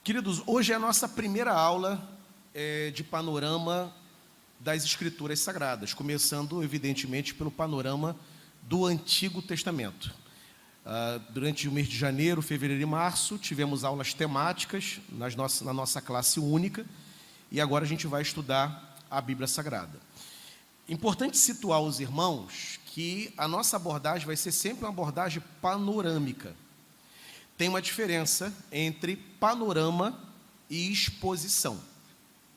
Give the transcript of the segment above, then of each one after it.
Queridos, hoje é a nossa primeira aula de panorama das Escrituras Sagradas, começando, evidentemente, pelo panorama do Antigo Testamento. Durante o mês de janeiro, fevereiro e março, tivemos aulas temáticas na nossa classe única, e agora a gente vai estudar a Bíblia Sagrada. Importante situar os irmãos que a nossa abordagem vai ser sempre uma abordagem panorâmica. Tem uma diferença entre panorama e exposição.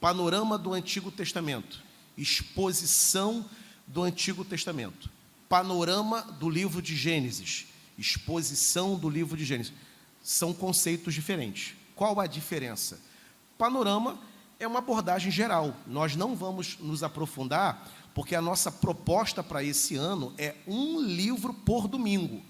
Panorama do Antigo Testamento, exposição do Antigo Testamento. Panorama do livro de Gênesis, exposição do livro de Gênesis. São conceitos diferentes. Qual a diferença? Panorama é uma abordagem geral. Nós não vamos nos aprofundar, porque a nossa proposta para esse ano é um livro por domingo.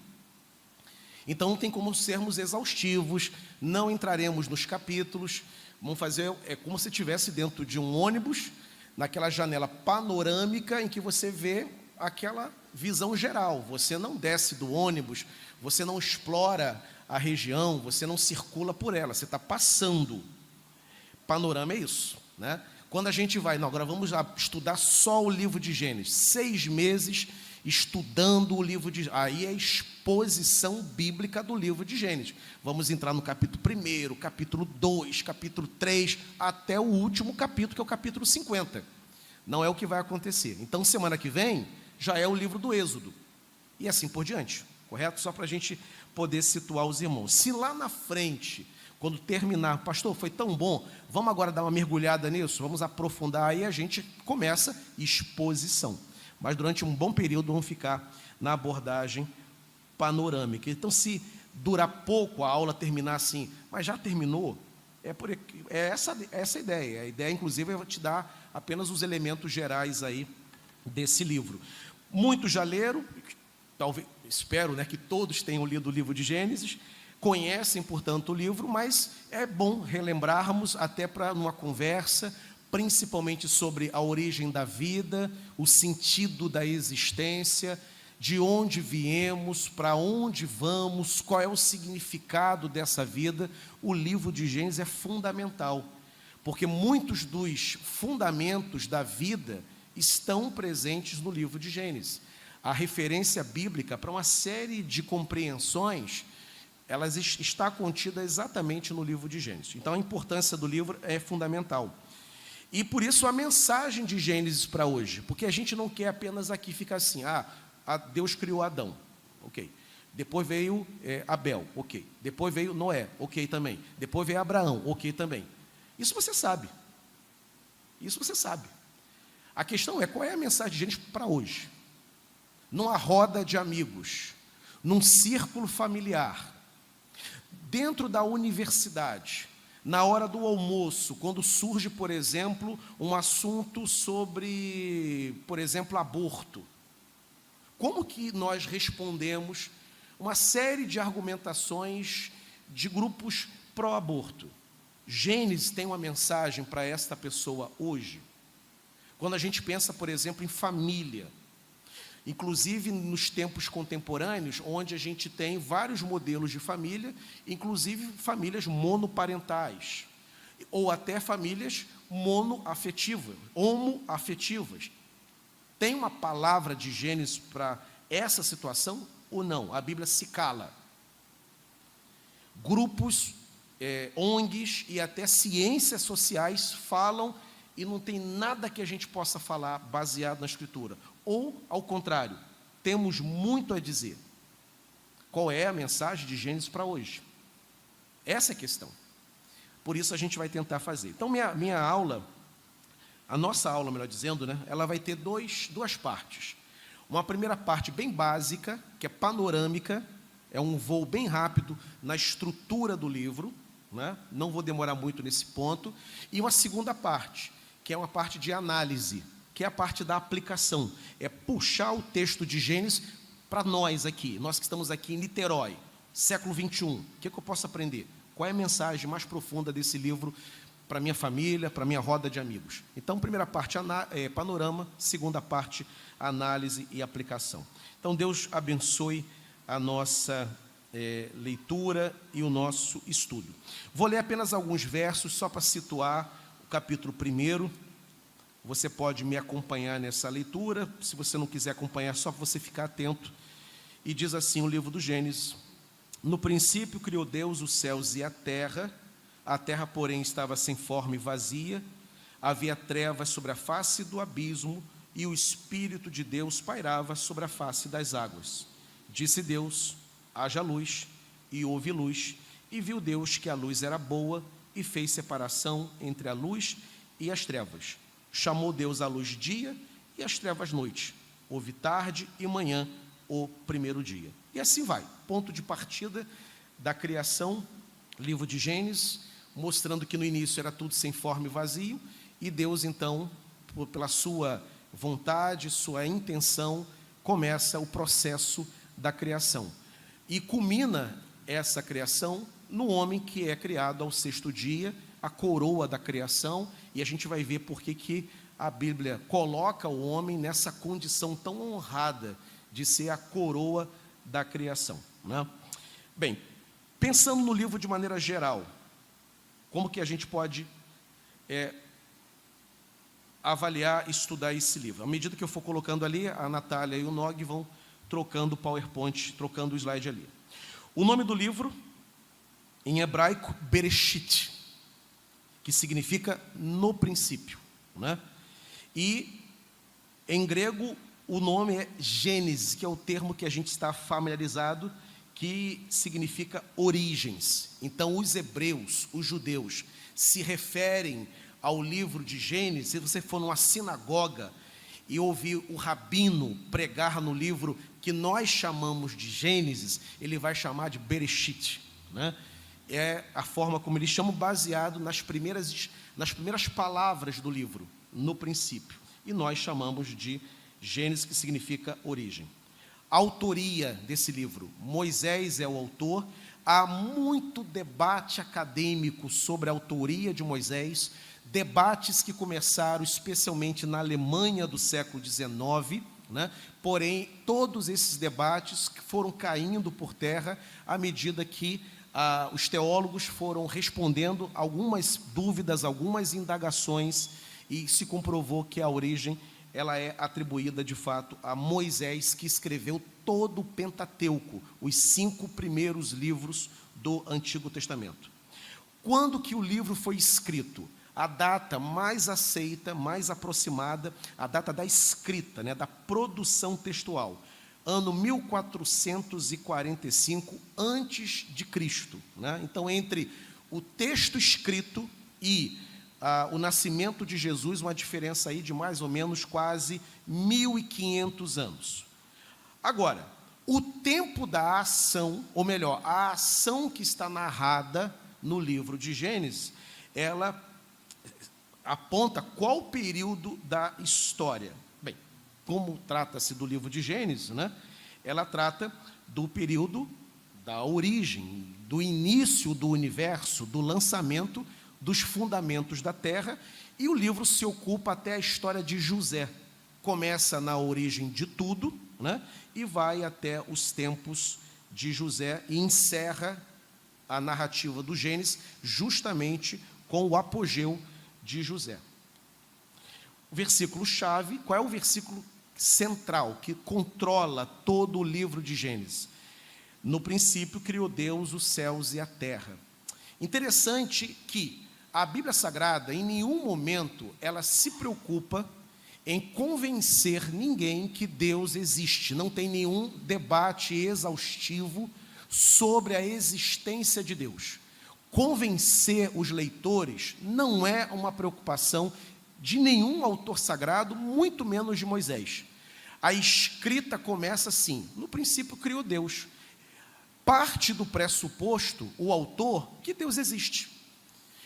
Então, não tem como sermos exaustivos, não entraremos nos capítulos, vamos fazer, é como se estivesse dentro de um ônibus, naquela janela panorâmica em que você vê aquela visão geral. Você não desce do ônibus, você não explora a região, você não circula por ela, você está passando. Panorama é isso, né? Quando a gente vai, não, agora vamos estudar só o livro de Gênesis, 6 meses estudando o livro de Gênesis, aí é exposição bíblica do livro de Gênesis. Vamos entrar no capítulo 1, capítulo 2, capítulo 3, até o último capítulo, que é o capítulo 50. Não é o que vai acontecer. Então, semana que vem, já é o livro do Êxodo. E assim por diante, correto? Só para a gente poder situar os irmãos. Se lá na frente, quando terminar, pastor, foi tão bom, vamos agora dar uma mergulhada nisso, vamos aprofundar, aí a gente começa exposição. Mas durante um bom período vamos ficar na abordagem panorâmica. Então, se durar pouco a aula, terminar assim, mas já terminou, é essa a ideia. A ideia, inclusive, é te dar apenas os elementos gerais aí desse livro. Muitos já leram, talvez, espero, né, que todos tenham lido o livro de Gênesis, conhecem, portanto, o livro, mas é bom relembrarmos até para numa conversa, principalmente sobre a origem da vida, o sentido da existência, de onde viemos, para onde vamos, qual é o significado dessa vida. O livro de Gênesis é fundamental, porque muitos dos fundamentos da vida estão presentes no livro de Gênesis. A referência bíblica para uma série de compreensões, ela está contida exatamente no livro de Gênesis. Então, a importância do livro é fundamental. E por isso a mensagem de Gênesis para hoje, porque a gente não quer apenas aqui ficar assim, Deus criou Adão, ok. Depois veio Abel, ok. Depois veio Noé, ok também. Depois veio Abraão, ok também. Isso você sabe. Isso você sabe. A questão é, qual é a mensagem de Gênesis para hoje? Numa roda de amigos, num círculo familiar, dentro da universidade, na hora do almoço, quando surge, por exemplo, um assunto sobre, por exemplo, aborto. Como que nós respondemos uma série de argumentações de grupos pró-aborto? Gênesis tem uma mensagem para esta pessoa hoje. Quando a gente pensa, por exemplo, em família, inclusive nos tempos contemporâneos, onde a gente tem vários modelos de família, inclusive famílias monoparentais, ou até famílias monoafetivas, homoafetivas. Tem uma palavra de Gênesis para essa situação ou não? A Bíblia se cala. Grupos, ONGs e até ciências sociais falam e não tem nada que a gente possa falar baseado na Escritura. Ou, ao contrário, temos muito a dizer. Qual é a mensagem de Gênesis para hoje? Essa é a questão. Por isso a gente vai tentar fazer. Então, minha aula, a nossa aula, melhor dizendo, né, ela vai ter duas partes. Uma primeira parte bem básica, que é panorâmica, é um voo bem rápido na estrutura do livro, né? Não vou demorar muito nesse ponto. E uma segunda parte, que é uma parte de análise, que é a parte da aplicação, é puxar o texto de Gênesis para nós aqui, nós que estamos aqui em Niterói, século 21, o que eu posso aprender? Qual é a mensagem mais profunda desse livro para minha família, para minha roda de amigos? Então, primeira parte, panorama, segunda parte, análise e aplicação. Então, Deus abençoe a nossa leitura e o nosso estudo. Vou ler apenas alguns versos, só para situar o capítulo 1. Você pode me acompanhar nessa leitura, se você não quiser acompanhar, só para você ficar atento. E diz assim o livro do Gênesis: no princípio criou Deus os céus e a terra, porém, estava sem forma e vazia, havia trevas sobre a face do abismo, e o Espírito de Deus pairava sobre a face das águas. Disse Deus: haja luz, e houve luz, e viu Deus que a luz era boa, e fez separação entre a luz e as trevas. Chamou Deus a luz dia, e as trevas noite. Houve tarde e manhã, o primeiro dia. E assim vai, ponto de partida da criação, livro de Gênesis, mostrando que no início era tudo sem forma e vazio, e Deus então, pela sua vontade, sua intenção, começa o processo da criação. E culmina essa criação no homem que é criado ao sexto dia, a coroa da criação, e a gente vai ver por que a Bíblia coloca o homem nessa condição tão honrada de ser a coroa da criação, né? Bem, pensando no livro de maneira geral, como que a gente pode avaliar e estudar esse livro? À medida que eu for colocando ali, a Natália e o Nog vão trocando o PowerPoint, trocando o slide ali. O nome do livro, em hebraico, Bereshit, que significa no princípio, né? E em grego o nome é Gênesis, que é o termo que a gente está familiarizado, que significa origens. Então os hebreus, os judeus, se referem ao livro de Gênesis. Se você for numa sinagoga e ouvir o rabino pregar no livro que nós chamamos de Gênesis, ele vai chamar de Bereshit, né? É a forma como eles chamam, baseado nas primeiras palavras do livro, no princípio. E nós chamamos de Gênesis, que significa origem. A autoria desse livro: Moisés é o autor. Há muito debate acadêmico sobre a autoria de Moisés, debates que começaram especialmente na Alemanha do século XIX, né? Porém, todos esses debates foram caindo por terra à medida que os teólogos foram respondendo algumas dúvidas, algumas indagações, e se comprovou que a origem ela é atribuída de fato a Moisés, que escreveu todo o Pentateuco, os 5 primeiros livros do Antigo Testamento. Quando que o livro foi escrito? A data mais aceita, mais aproximada, a data da escrita, né, da produção textual, ano 1445 antes de Cristo, né? Então, entre o texto escrito e o nascimento de Jesus, uma diferença aí de mais ou menos quase 1500 anos. Agora, o tempo da ação, ou melhor, a ação que está narrada no livro de Gênesis, ela aponta qual período da história. Bem, como trata-se do livro de Gênesis, né? Ela trata do período da origem, do início do universo, do lançamento dos fundamentos da terra, e o livro se ocupa até a história de José. Começa na origem de tudo, né? E vai até os tempos de José e encerra a narrativa do Gênesis justamente com o apogeu de José. O versículo-chave, qual é o versículo central que controla todo o livro de Gênesis? No princípio criou Deus os céus e a terra. Interessante que a Bíblia Sagrada, em nenhum momento, ela se preocupa em convencer ninguém que Deus existe. Não tem nenhum debate exaustivo sobre a existência de Deus. Convencer os leitores não é uma preocupação de nenhum autor sagrado, muito menos de Moisés. A escrita começa assim: no princípio criou Deus. Parte do pressuposto, o autor, que Deus existe.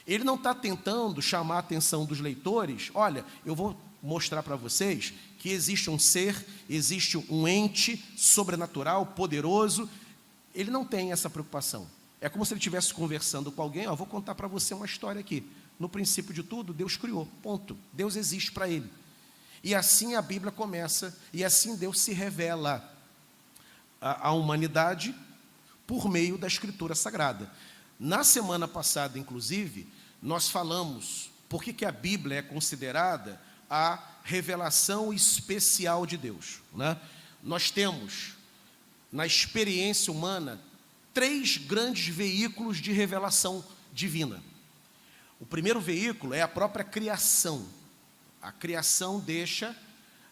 Ele não está tentando chamar a atenção dos leitores: olha, eu vou mostrar para vocês que existe um ser, existe um ente sobrenatural, poderoso. Ele não tem essa preocupação. É como se ele estivesse conversando com alguém: vou contar para você uma história aqui. No princípio de tudo, Deus criou, ponto. Deus existe para ele. E assim a Bíblia começa, e assim Deus se revela à humanidade por meio da Escritura Sagrada. Na semana passada, inclusive, nós falamos por que a Bíblia é considerada a revelação especial de Deus, né? Nós temos, na experiência humana, 3 grandes veículos de revelação divina. O primeiro veículo é a própria criação. A criação deixa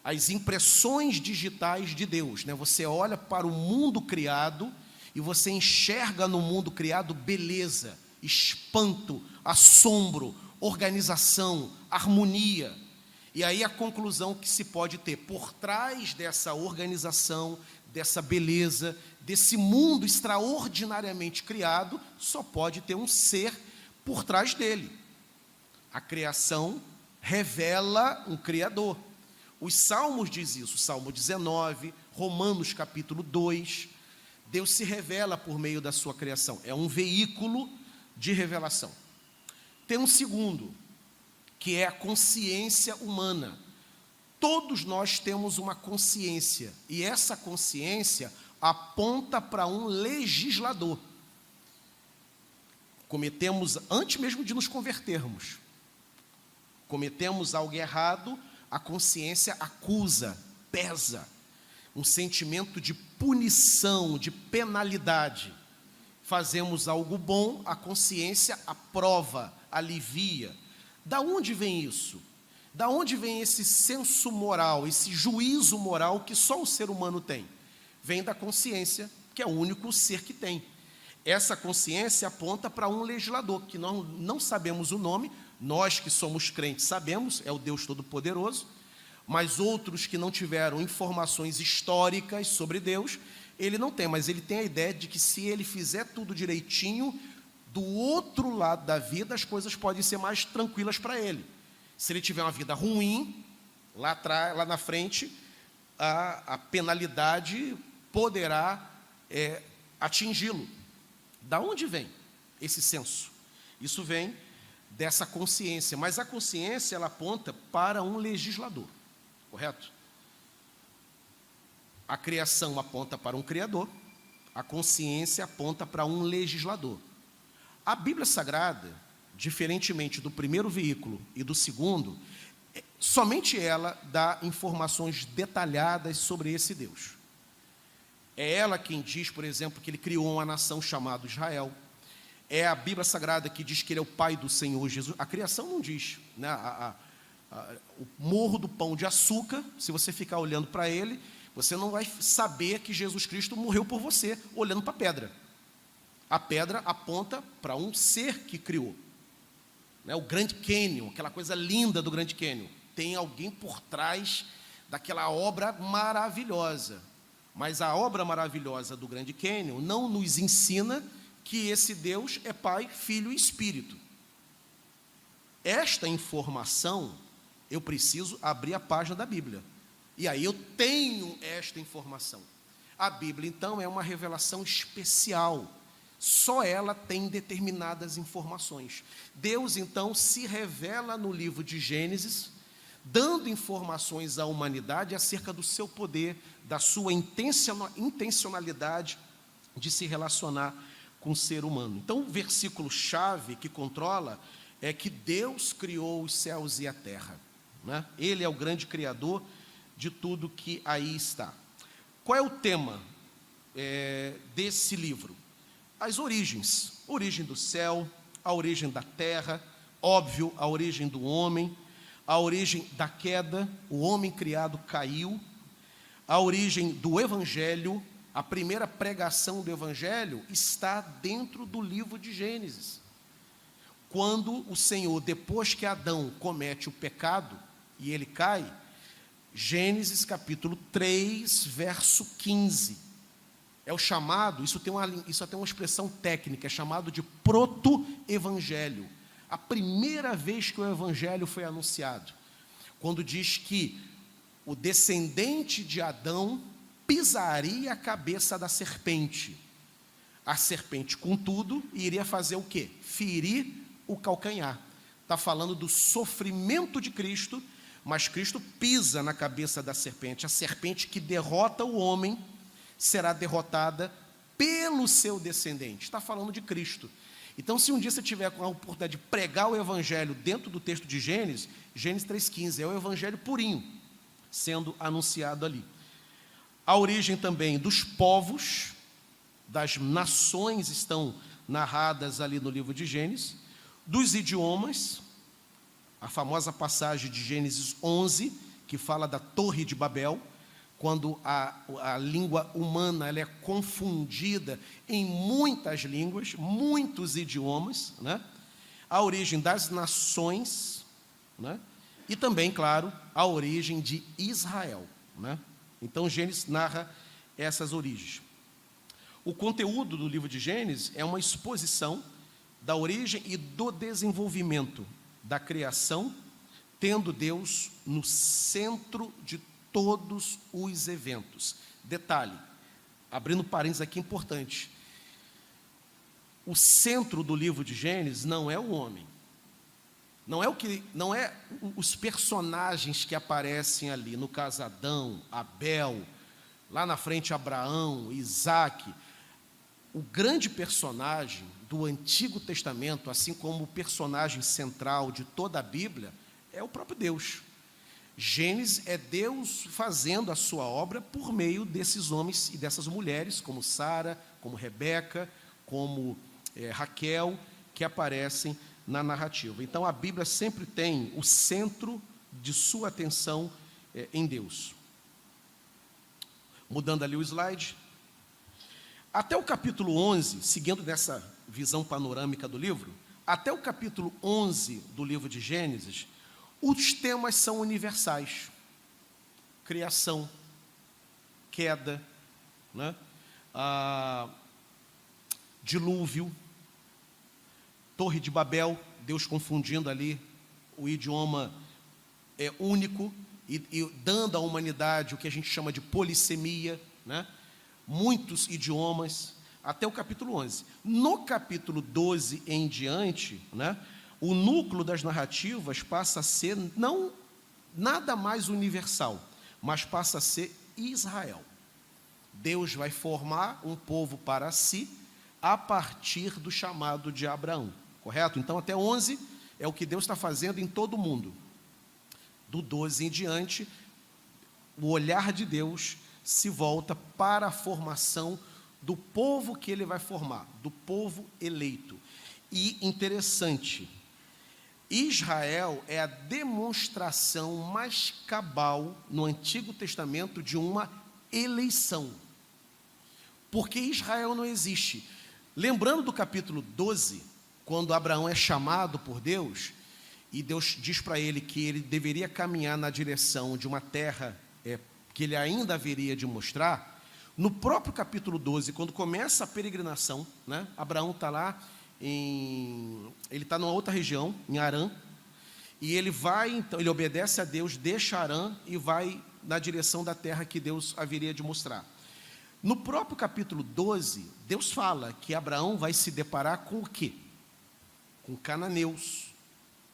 as impressões digitais de Deus, né? Você olha para o mundo criado e você enxerga no mundo criado beleza, espanto, assombro, organização, harmonia. E aí a conclusão que se pode ter por trás dessa organização, dessa beleza, desse mundo extraordinariamente criado, só pode ter um ser por trás dele. A criação revela um Criador. Os Salmos diz isso, Salmo 19, Romanos capítulo 2. Deus se revela por meio da sua criação. É um veículo de revelação. Tem um segundo, que é a consciência humana. Todos nós temos uma consciência, e essa consciência aponta para um legislador. Cometemos, antes mesmo de nos convertermos, cometemos algo errado, a consciência acusa, pesa, um sentimento de punição, de penalidade. Fazemos algo bom, a consciência aprova, alivia. Da onde vem isso? Da onde vem esse senso moral, esse juízo moral que só o ser humano tem? Vem da consciência, que é o único ser que tem. Essa consciência aponta para um legislador, que nós não sabemos o nome, nós que somos crentes sabemos, é o Deus Todo-Poderoso, mas outros que não tiveram informações históricas sobre Deus, ele não tem, mas ele tem a ideia de que se ele fizer tudo direitinho, do outro lado da vida as coisas podem ser mais tranquilas para ele. Se ele tiver uma vida ruim, lá atrás, lá na frente, a penalidade poderá atingi-lo. Da onde vem esse senso? Isso vem dessa consciência, mas a consciência ela aponta para um legislador, correto? A criação aponta para um criador, a consciência aponta para um legislador. A Bíblia Sagrada, diferentemente do primeiro veículo e do segundo, somente ela dá informações detalhadas sobre esse Deus. É ela quem diz, por exemplo, que ele criou uma nação chamada Israel. É a Bíblia Sagrada que diz que ele é o Pai do Senhor Jesus. A criação não diz, né? O morro do pão de açúcar, se você ficar olhando para ele, você não vai saber que Jesus Cristo morreu por você, olhando para a pedra. A pedra aponta para um ser que criou. Né? O Grand Canyon, aquela coisa linda do Grand Canyon. Tem alguém por trás daquela obra maravilhosa. Mas a obra maravilhosa do Grand Canyon não nos ensina que esse Deus é Pai, Filho e Espírito. Esta informação, eu preciso abrir a página da Bíblia. E aí eu tenho esta informação. A Bíblia, então, é uma revelação especial. Só ela tem determinadas informações. Deus, então, se revela no livro de Gênesis, dando informações à humanidade acerca do seu poder, da sua intencionalidade de se relacionar com o ser humano. Então, o versículo-chave que controla é que Deus criou os céus e a terra, né? Ele é o grande criador de tudo que aí está. Qual é o tema desse livro? As origens. A origem do céu, a origem da terra, óbvio, a origem do homem, a origem da queda, o homem criado caiu, a origem do Evangelho, a primeira pregação do Evangelho está dentro do livro de Gênesis. Quando o Senhor, depois que Adão comete o pecado e ele cai, Gênesis capítulo 3, verso 15, é o chamado, isso tem uma expressão técnica, é chamado de proto-evangelho. A primeira vez que o Evangelho foi anunciado, quando diz que o descendente de Adão pisaria a cabeça da serpente. A serpente, contudo, iria fazer o quê? Ferir o calcanhar. Está falando do sofrimento de Cristo, mas Cristo pisa na cabeça da serpente. A serpente que derrota o homem será derrotada pelo seu descendente. Está falando de Cristo. Então, se um dia você tiver a oportunidade de pregar o evangelho dentro do texto de Gênesis, Gênesis 3,15, é o evangelho purinho sendo anunciado ali. A origem também dos povos, das nações estão narradas ali no livro de Gênesis, dos idiomas, a famosa passagem de Gênesis 11, que fala da Torre de Babel, quando a língua humana ela é confundida em muitas línguas, muitos idiomas, né? A origem das nações, né? E também, claro, a origem de Israel, né? Então, Gênesis narra essas origens. O conteúdo do livro de Gênesis é uma exposição da origem e do desenvolvimento da criação, tendo Deus no centro de todos os eventos. Detalhe, abrindo parênteses aqui importante, o centro do livro de Gênesis não é o homem, não é os personagens que aparecem ali, no caso Adão, Abel, lá na frente Abraão, Isaac. O grande personagem do Antigo Testamento, assim como o personagem central de toda a Bíblia, é o próprio Deus. Gênesis é Deus fazendo a sua obra por meio desses homens e dessas mulheres, como Sara, como Rebeca, como Raquel, que aparecem na narrativa. Então, a Bíblia sempre tem o centro de sua atenção em Deus. Mudando ali o slide. Até o capítulo 11, seguindo nessa visão panorâmica do livro, até o capítulo 11 do livro de Gênesis, os temas são universais: criação, queda, né? Dilúvio, Torre de Babel, Deus confundindo ali o idioma único e dando à humanidade o que a gente chama de polissemia, né? Muitos idiomas, até o capítulo 11. No capítulo 12 em diante, né, o núcleo das narrativas passa a ser não nada mais universal, mas passa a ser Israel. Deus vai formar um povo para si a partir do chamado de Abraão, correto? Então, até 11 é o que Deus está fazendo em todo o mundo. Do 12 em diante, o olhar de Deus se volta para a formação do povo que ele vai formar, do povo eleito. E interessante, Israel é a demonstração mais cabal no Antigo Testamento de uma eleição, porque Israel não existe. Lembrando do capítulo 12, quando Abraão é chamado por Deus, e Deus diz para ele que ele deveria caminhar na direção de uma terra que ele ainda haveria de mostrar, no próprio capítulo 12, quando começa a peregrinação, né, Abraão está lá, ele está numa outra região, em Harã, e ele vai, então, ele obedece a Deus, deixa Harã e vai na direção da terra que Deus haveria de mostrar. No próprio capítulo 12, Deus fala que Abraão vai se deparar com o quê? Com cananeus,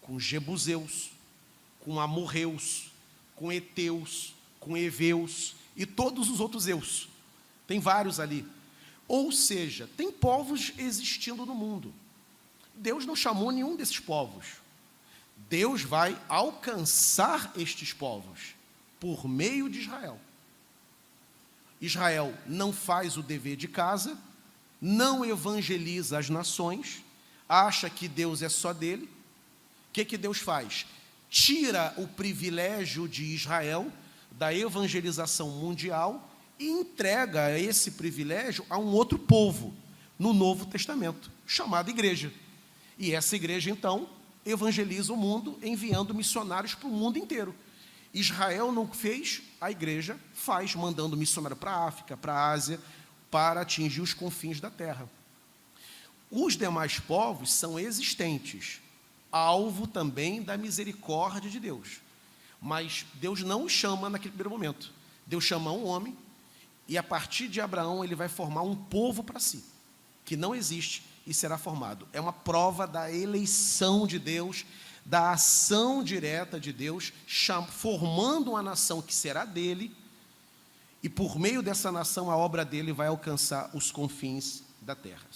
com jebuseus, com amorreus, com heteus, com heveus e todos os outros eus. Tem vários ali. Ou seja, tem povos existindo no mundo. Deus não chamou nenhum desses povos. Deus vai alcançar estes povos por meio de Israel. Israel não faz o dever de casa, não evangeliza as nações, acha que Deus é só dele. O que Deus faz? Tira o privilégio de Israel da evangelização mundial e entrega esse privilégio a um outro povo, no Novo Testamento, chamado igreja. E essa igreja, então, evangeliza o mundo, enviando missionários para o mundo inteiro. Israel não fez, a igreja faz, mandando missionário para a África, para a Ásia, para atingir os confins da terra. Os demais povos são existentes, alvo também da misericórdia de Deus. Mas Deus não o chama naquele primeiro momento. Deus chama um homem, e a partir de Abraão ele vai formar um povo para si, que não existe e será formado. É uma prova da eleição de Deus, da ação direta de Deus, formando uma nação que será dele, E por meio dessa nação, a obra dele vai alcançar os confins da terra.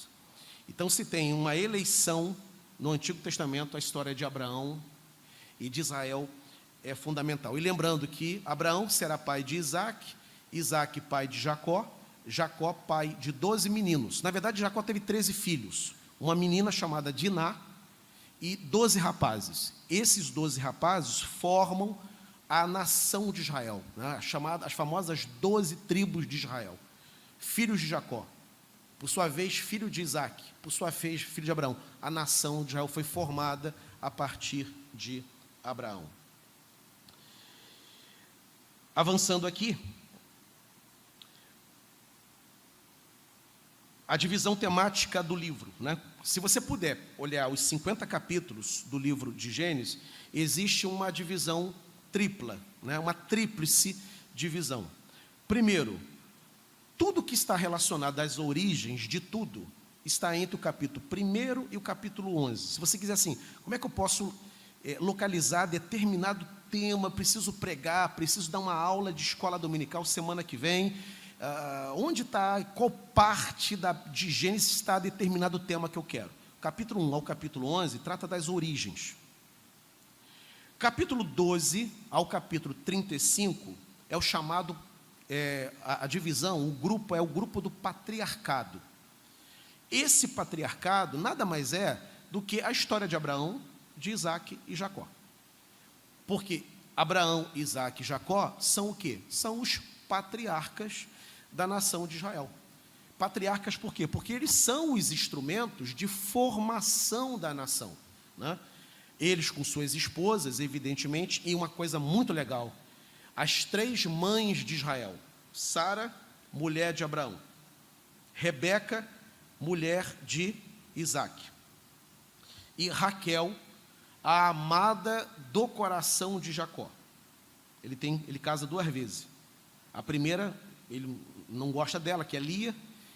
Então, se tem uma eleição no Antigo Testamento, a história de Abraão e de Israel é fundamental. E lembrando que Abraão será pai de Isaque, Isaque pai de Jacó, Jacó pai de 12 meninos. Na verdade, Jacó teve 13 filhos, uma menina chamada Diná e 12 rapazes. Esses 12 rapazes formam a nação de Israel, né? As famosas 12 tribos de Israel, filhos de Jacó, por sua vez filho de Isaque, por sua vez filho de Abraão. A nação de Israel foi formada a partir de Abraão. Avançando aqui, a divisão temática do livro, né? Se você puder olhar os 50 capítulos do livro de Gênesis, existe uma divisão tripla, né? Uma tríplice divisão. Primeiro, tudo que está relacionado às origens de tudo está entre o capítulo 1 e o capítulo 11. Se você quiser assim, como é que eu posso localizar determinado tema, preciso pregar, preciso dar uma aula de escola dominical semana que vem, onde está, qual parte de Gênesis está determinado tema que eu quero? Capítulo 1 ao capítulo 11 trata das origens. Capítulo 12 ao capítulo 35 é o chamado, a divisão, o grupo é o grupo do patriarcado. Esse patriarcado nada mais é do que a história de Abraão, de Isaque e Jacó. Porque Abraão, Isaque e Jacó são o quê? São os patriarcas da nação de Israel. Patriarcas por quê? Porque eles são os instrumentos de formação da nação, né? Eles com suas esposas, evidentemente, e uma coisa muito legal, as 3 mães de Israel: Sara, mulher de Abraão; Rebeca, mulher de Isaque; e Raquel, a amada do coração de Jacó. Ele casa 2 vezes. A primeira, ele não gosta dela, que é Lia,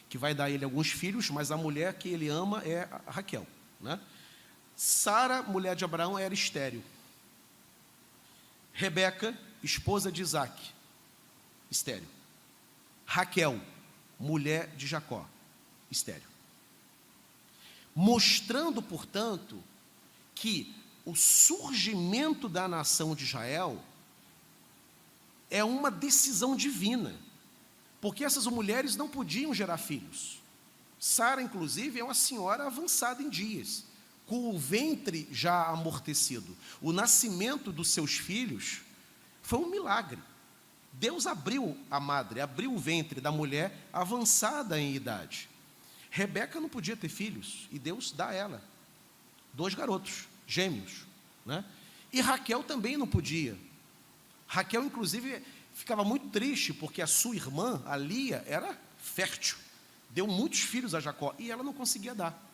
que vai dar a ele alguns filhos, mas a mulher que ele ama é a Raquel, né? Sara, mulher de Abraão, era estéril. Rebeca, esposa de Isaque, estéril. Raquel, mulher de Jacó, estéril. Mostrando, portanto, que o surgimento da nação de Israel é uma decisão divina, porque essas mulheres não podiam gerar filhos. Sara, inclusive, é uma senhora avançada em dias, com o ventre já amortecido. O nascimento dos seus filhos foi um milagre. Deus abriu a madre, abriu o ventre da mulher avançada em idade. Rebeca não podia ter filhos, e Deus dá a ela 2 garotos, gêmeos, né? E Raquel também não podia. Raquel, inclusive, ficava muito triste, porque a sua irmã, a Lia, era fértil, deu muitos filhos a Jacó, e ela não conseguia dar.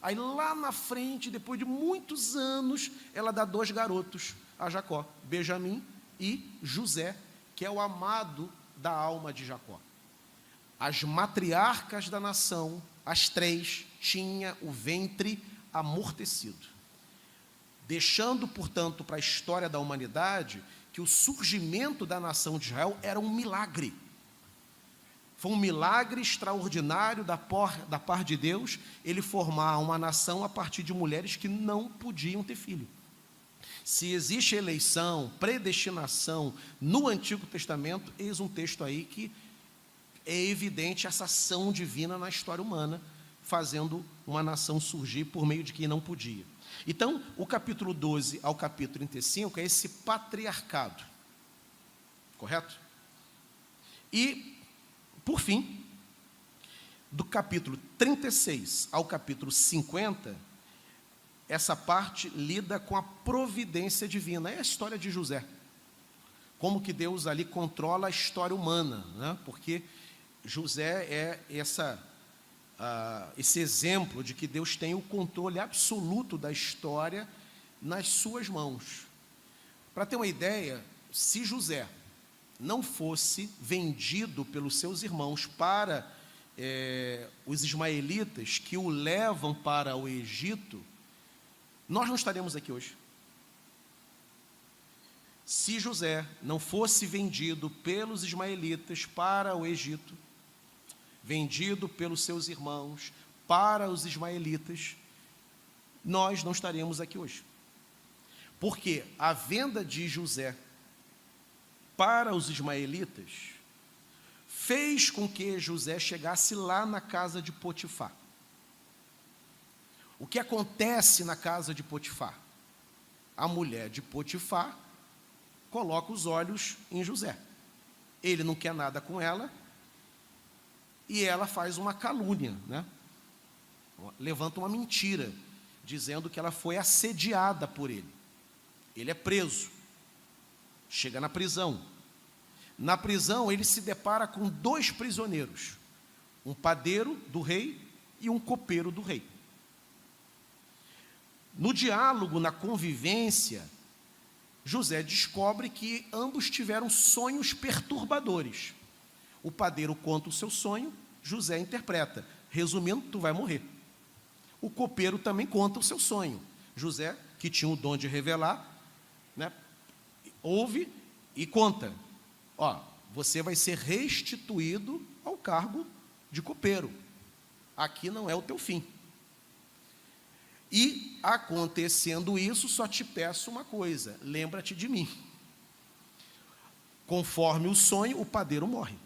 Aí lá na frente, depois de muitos anos, ela dá 2 garotos a Jacó, Benjamim e José, que é o amado da alma de Jacó. As matriarcas da nação, as 3, tinham o ventre amortecido, deixando, portanto, para a história da humanidade que o surgimento da nação de Israel era um milagre. Foi um milagre extraordinário da parte de Deus, ele formar uma nação a partir de mulheres que não podiam ter filho. Se existe eleição, predestinação no Antigo Testamento, eis um texto aí que é evidente essa ação divina na história humana, fazendo uma nação surgir por meio de quem não podia. Então, o capítulo 12 ao capítulo 35 é esse patriarcado, correto? E, por fim, do capítulo 36 ao capítulo 50, essa parte lida com a providência divina. É a história de José. Como que Deus ali controla a história humana, né? Porque José é esse exemplo de que Deus tem o controle absoluto da história nas suas mãos. Para ter uma ideia, se José não fosse vendido pelos seus irmãos para os ismaelitas, que o levam para o Egito, nós não estaremos aqui hoje. Se José não fosse vendido pelos ismaelitas para o Egito, vendido pelos seus irmãos para os ismaelitas, nós não estaríamos aqui hoje. Porque a venda de José para os ismaelitas fez com que José chegasse lá na casa de Potifar. O que acontece na casa de Potifar? A mulher de Potifar coloca os olhos em José. Ele não quer nada com ela e ela faz uma calúnia, né? Levanta uma mentira, dizendo que ela foi assediada por ele. Ele é preso, chega na prisão. Na prisão, ele se depara com 2 prisioneiros, um padeiro do rei e um copeiro do rei. No diálogo, na convivência, José descobre que ambos tiveram sonhos perturbadores. O padeiro conta o seu sonho, José interpreta. Resumindo, tu vai morrer. O copeiro também conta o seu sonho. José, que tinha o dom de revelar, né, ouve e conta. Você vai ser restituído ao cargo de copeiro. Aqui não é o teu fim. E, acontecendo isso, só te peço uma coisa, lembra-te de mim. Conforme o sonho, o padeiro morre.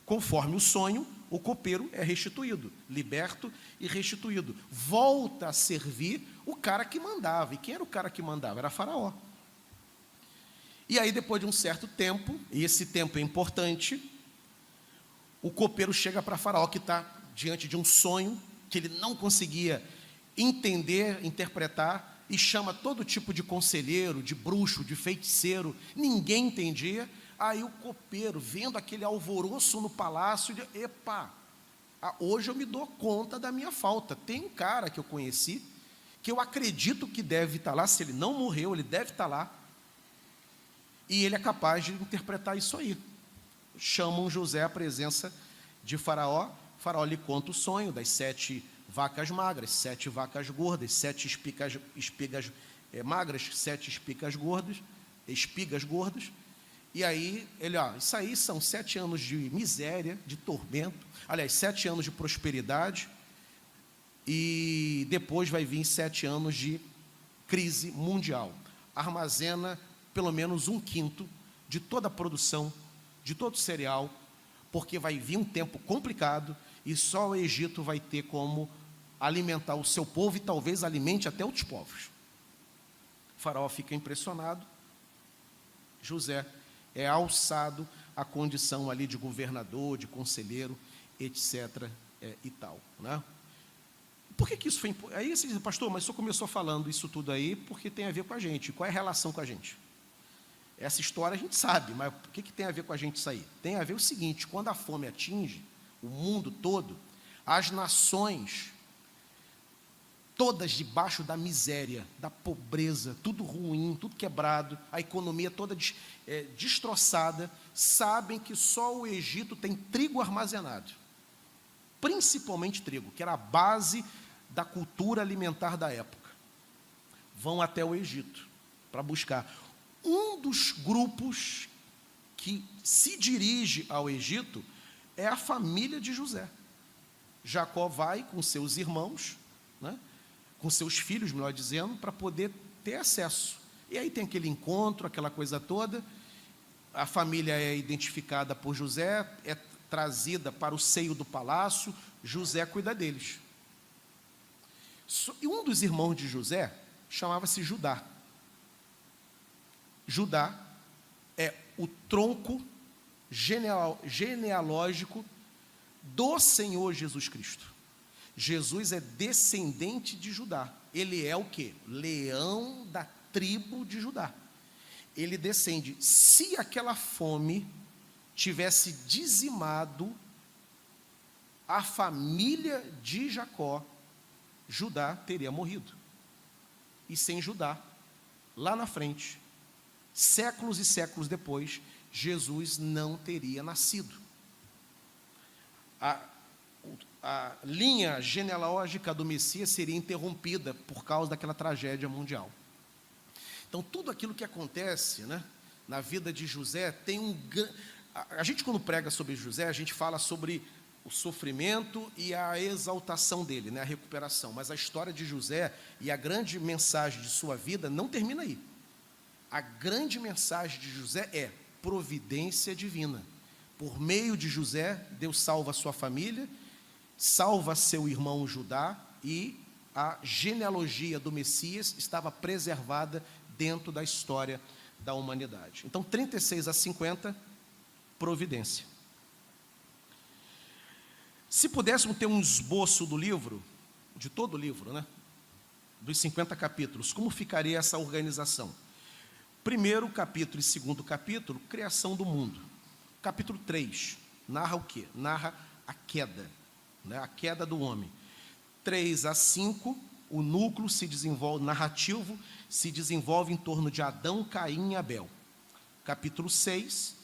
Conforme o sonho, o copeiro é restituído, liberto e restituído. Volta a servir o cara que mandava. E quem era o cara que mandava? Era Faraó. E aí, depois de um certo tempo, e esse tempo é importante, o copeiro chega para Faraó, que está diante de um sonho que ele não conseguia entender, interpretar, e chama todo tipo de conselheiro, de bruxo, de feiticeiro, ninguém entendia. Aí o copeiro, vendo aquele alvoroço no palácio, diz: epa, hoje eu me dou conta da minha falta. Tem um cara que eu conheci, que eu acredito que deve estar lá, se ele não morreu, ele deve estar lá, e ele é capaz de interpretar isso aí. Chamam José à presença de Faraó. Faraó lhe conta o sonho das 7 vacas magras, 7 vacas gordas, 7 espigas magras, 7 espigas gordas. E aí, ele, isso aí são 7 anos de miséria, de tormento, aliás, 7 anos de prosperidade, e depois vai vir 7 anos de crise mundial. Armazena pelo menos 1/5 de toda a produção, de todo o cereal, porque vai vir um tempo complicado, e só o Egito vai ter como alimentar o seu povo, e talvez alimente até outros povos. O faraó fica impressionado. José é alçado à condição ali de governador, de conselheiro, etc. E tal, né? Por que isso foi importante? Aí você diz: pastor, mas o senhor começou falando isso tudo aí porque tem a ver com a gente. Qual é a relação com a gente? Essa história a gente sabe, mas o que tem a ver com a gente isso aí? Tem a ver o seguinte: quando a fome atinge o mundo todo, as nações, todas debaixo da miséria, da pobreza, tudo ruim, tudo quebrado, a economia toda destroçada, sabem que só o Egito tem trigo armazenado, principalmente trigo, que era a base da cultura alimentar da época. Vão até o Egito para buscar. Um dos grupos que se dirige ao Egito é a família de José. Jacó vai com seus irmãos, né, com seus filhos, melhor dizendo, para poder ter acesso. E aí tem aquele encontro, aquela coisa toda. A família é identificada por José, é trazida para o seio do palácio. José cuida deles. E um dos irmãos de José chamava-se Judá. Judá é o tronco genealógico do Senhor Jesus Cristo. Jesus é descendente de Judá. Ele é o quê? Leão da tribo de Judá. Ele descende. Se aquela fome tivesse dizimado a família de Jacó, Judá teria morrido. E sem Judá, lá na frente, séculos e séculos depois, Jesus não teria nascido. A linha genealógica do Messias seria interrompida por causa daquela tragédia mundial. Então, tudo aquilo que acontece, né, na vida de José, tem a gente, quando prega sobre José, a gente fala sobre o sofrimento e a exaltação dele, né, a recuperação. Mas a história de José e a grande mensagem de sua vida não termina aí. A grande mensagem de José é providência divina. Por meio de José, Deus salva a sua família, salva seu irmão Judá, e a genealogia do Messias estava preservada dentro da história da humanidade. Então, 36 a 50, providência. Se pudéssemos ter um esboço do livro, de todo o livro, né, dos 50 capítulos, como ficaria essa organização? Primeiro capítulo e segundo capítulo, criação do mundo. Capítulo 3, narra o quê? Narra a queda, né, a queda do homem. 3 a 5, o núcleo se desenvolve, narrativo, se desenvolve em torno de Adão, Caim e Abel. Capítulo 6,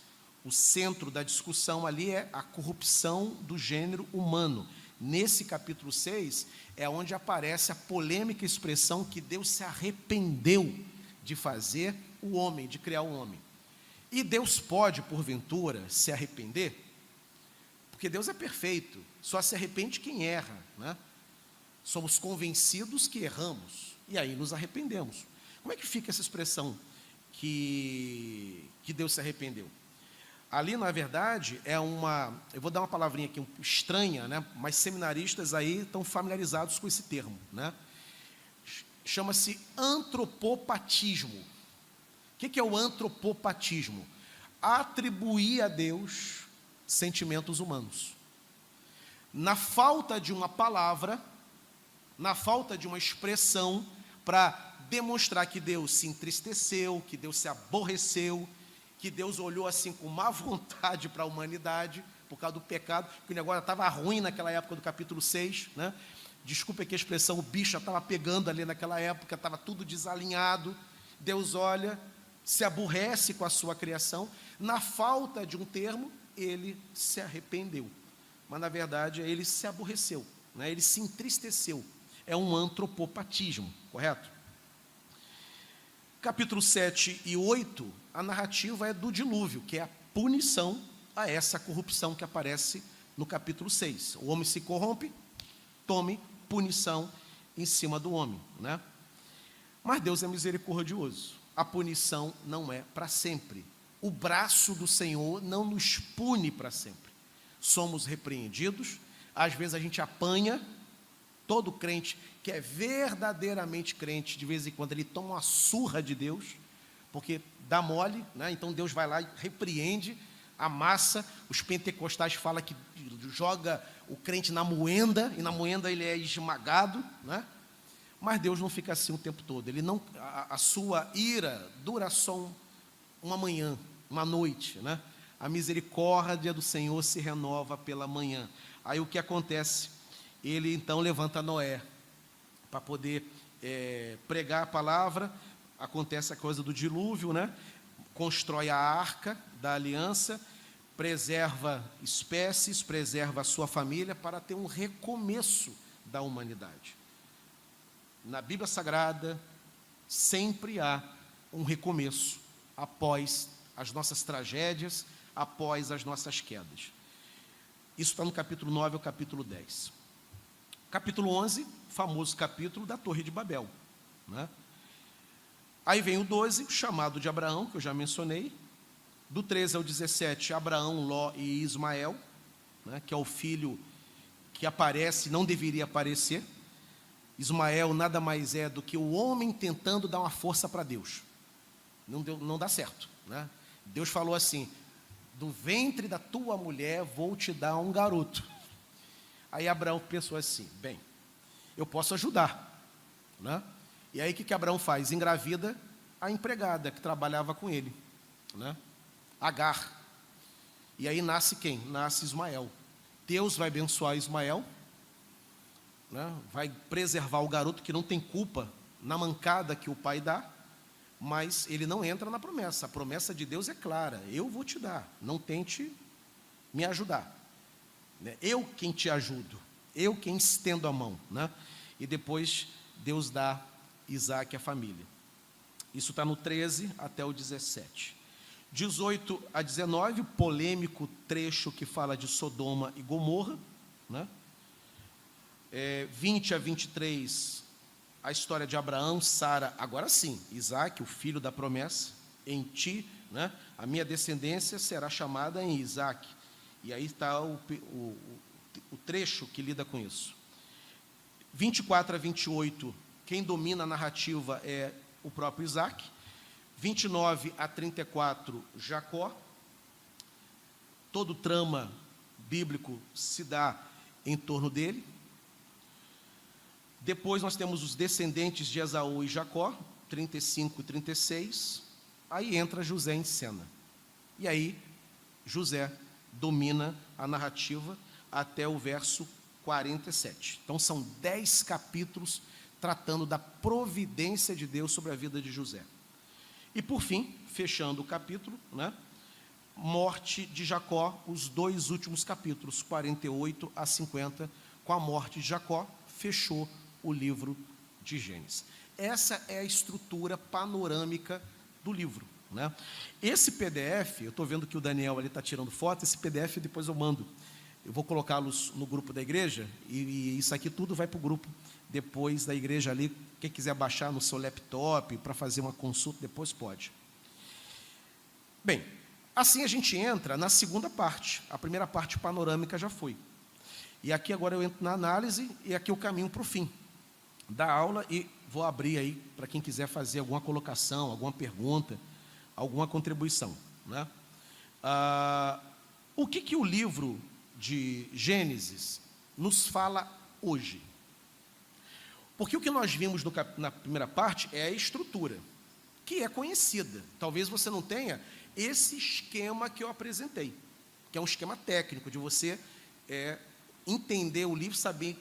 o centro da discussão ali é a corrupção do gênero humano. Nesse capítulo 6 é onde aparece a polêmica expressão que Deus se arrependeu de fazer o homem, de criar o homem. E Deus pode, porventura, se arrepender? Porque Deus é perfeito, só se arrepende quem erra, né? Somos convencidos que erramos, e aí nos arrependemos. Como é que fica essa expressão que Deus se arrependeu? Ali, na verdade, eu vou dar uma palavrinha aqui estranha, né? Mas seminaristas aí estão familiarizados com esse termo, né? Chama-se antropopatismo. O que é o antropopatismo? Atribuir a Deus sentimentos humanos. Na falta de uma palavra, na falta de uma expressão para demonstrar que Deus se entristeceu, que Deus se aborreceu, que Deus olhou assim com má vontade para a humanidade, por causa do pecado, que o negócio estava ruim naquela época do capítulo 6, né? Desculpa aqui a expressão, o bicho já estava pegando ali naquela época, estava tudo desalinhado. Deus olha, se aborrece com a sua criação, na falta de um termo, ele se arrependeu. Mas, na verdade, ele se aborreceu, né? Ele se entristeceu. É um antropopatismo, correto? Capítulo 7 e 8, a narrativa é do dilúvio, que é a punição a essa corrupção que aparece no capítulo 6. O homem se corrompe, tome punição em cima do homem, né? Mas Deus é misericordioso. A punição não é para sempre. O braço do Senhor não nos pune para sempre. Somos repreendidos, às vezes a gente apanha. Todo crente que é verdadeiramente crente, de vez em quando ele toma uma surra de Deus, porque dá mole, né? Então Deus vai lá e repreende, amassa. Os pentecostais falam que joga o crente na moenda, e na moenda ele é esmagado, né? Mas Deus não fica assim o tempo todo. Ele não, a sua ira dura só uma manhã, uma noite, né? A misericórdia do Senhor se renova pela manhã. Aí o que acontece? Ele então levanta Noé para poder pregar a palavra. Acontece a coisa do dilúvio, né? Constrói a arca da aliança, preserva espécies, preserva a sua família para ter um recomeço da humanidade. Na Bíblia Sagrada, sempre há um recomeço após as nossas tragédias, após as nossas quedas. Isso está no capítulo 9 ao capítulo 10. Capítulo 11, famoso capítulo da Torre de Babel, né? Aí vem o 12, o chamado de Abraão, que eu já mencionei. Do 13 ao 17, Abraão, Ló e Ismael, né, que é o filho que aparece, não deveria aparecer. Ismael nada mais é do que o homem tentando dar uma força para Deus. Não dá certo, né? Deus falou assim: do ventre da tua mulher vou te dar um garoto. Aí Abraão pensou assim: bem, eu posso ajudar, né? E aí o que Abraão faz? Engravida a empregada que trabalhava com ele, né? Agar. E aí nasce quem? Nasce Ismael. Deus vai abençoar Ismael, né? Vai preservar o garoto que não tem culpa na mancada que o pai dá, mas ele não entra na promessa. A promessa de Deus é clara: eu vou te dar, não tente me ajudar. Eu quem te ajudo, eu quem estendo a mão, né? E depois Deus dá Isaac à família. Isso está no 13 até o 17. 18 a 19, o polêmico trecho que fala de Sodoma e Gomorra, né? 20 a 23, a história de Abraão, Sara, agora sim, Isaac, o filho da promessa, em ti, né? A minha descendência será chamada em Isaac. E aí está o trecho que lida com isso. 24 a 28, quem domina a narrativa é o próprio Isaac. 29 a 34, Jacó. Todo o trama bíblico se dá em torno dele. Depois nós temos os descendentes de Esaú e Jacó, 35 e 36. Aí entra José em cena. E aí José domina a narrativa até o verso 47. Então são 10 capítulos tratando da providência de Deus sobre a vida de José. E por fim, fechando o capítulo, né, morte de Jacó, os 2 últimos capítulos, 48 a 50, com a morte de Jacó, fechou o livro de Gênesis. Essa é a estrutura panorâmica do livro, né? Esse PDF, eu estou vendo que o Daniel ali está tirando foto, esse PDF depois eu mando. Eu vou colocá-los no grupo da igreja, e isso aqui tudo vai para o grupo depois da igreja ali. Quem quiser baixar no seu laptop para fazer uma consulta, depois pode. Bem, assim a gente entra na segunda parte. A primeira parte panorâmica já foi. E aqui agora eu entro na análise, e aqui eu caminho para o fim da aula, e vou abrir aí para quem quiser fazer alguma colocação, alguma pergunta, alguma contribuição, né? O que o livro de Gênesis nos fala hoje? Porque o que nós vimos na primeira parte é a estrutura, que é conhecida. Talvez você não tenha esse esquema que eu apresentei, que é um esquema técnico, de você entender o livro, saber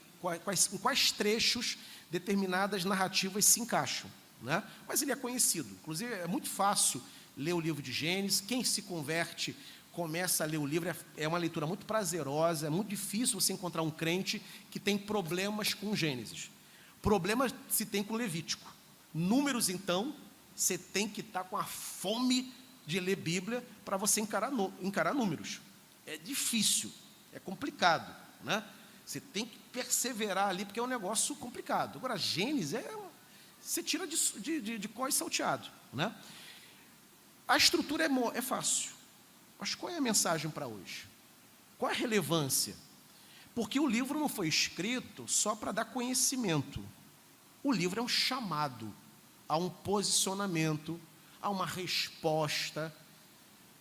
em quais trechos determinadas narrativas se encaixam, né? Mas ele é conhecido. Inclusive, é muito fácil ler o livro de Gênesis. Quem se converte começa a ler o livro, é uma leitura muito prazerosa. É muito difícil você encontrar um crente que tem problemas com Gênesis. Problemas se tem com Levítico. Números, então, você tem que estar com a fome de ler Bíblia para você encarar números. É difícil, é complicado, né? Você tem que perseverar ali, porque é um negócio complicado. Agora, Gênesis, você tira de có e salteado, né? A estrutura é fácil. Mas qual é a mensagem para hoje? Qual é a relevância? Porque o livro não foi escrito só para dar conhecimento. O livro é um chamado a um posicionamento, a uma resposta.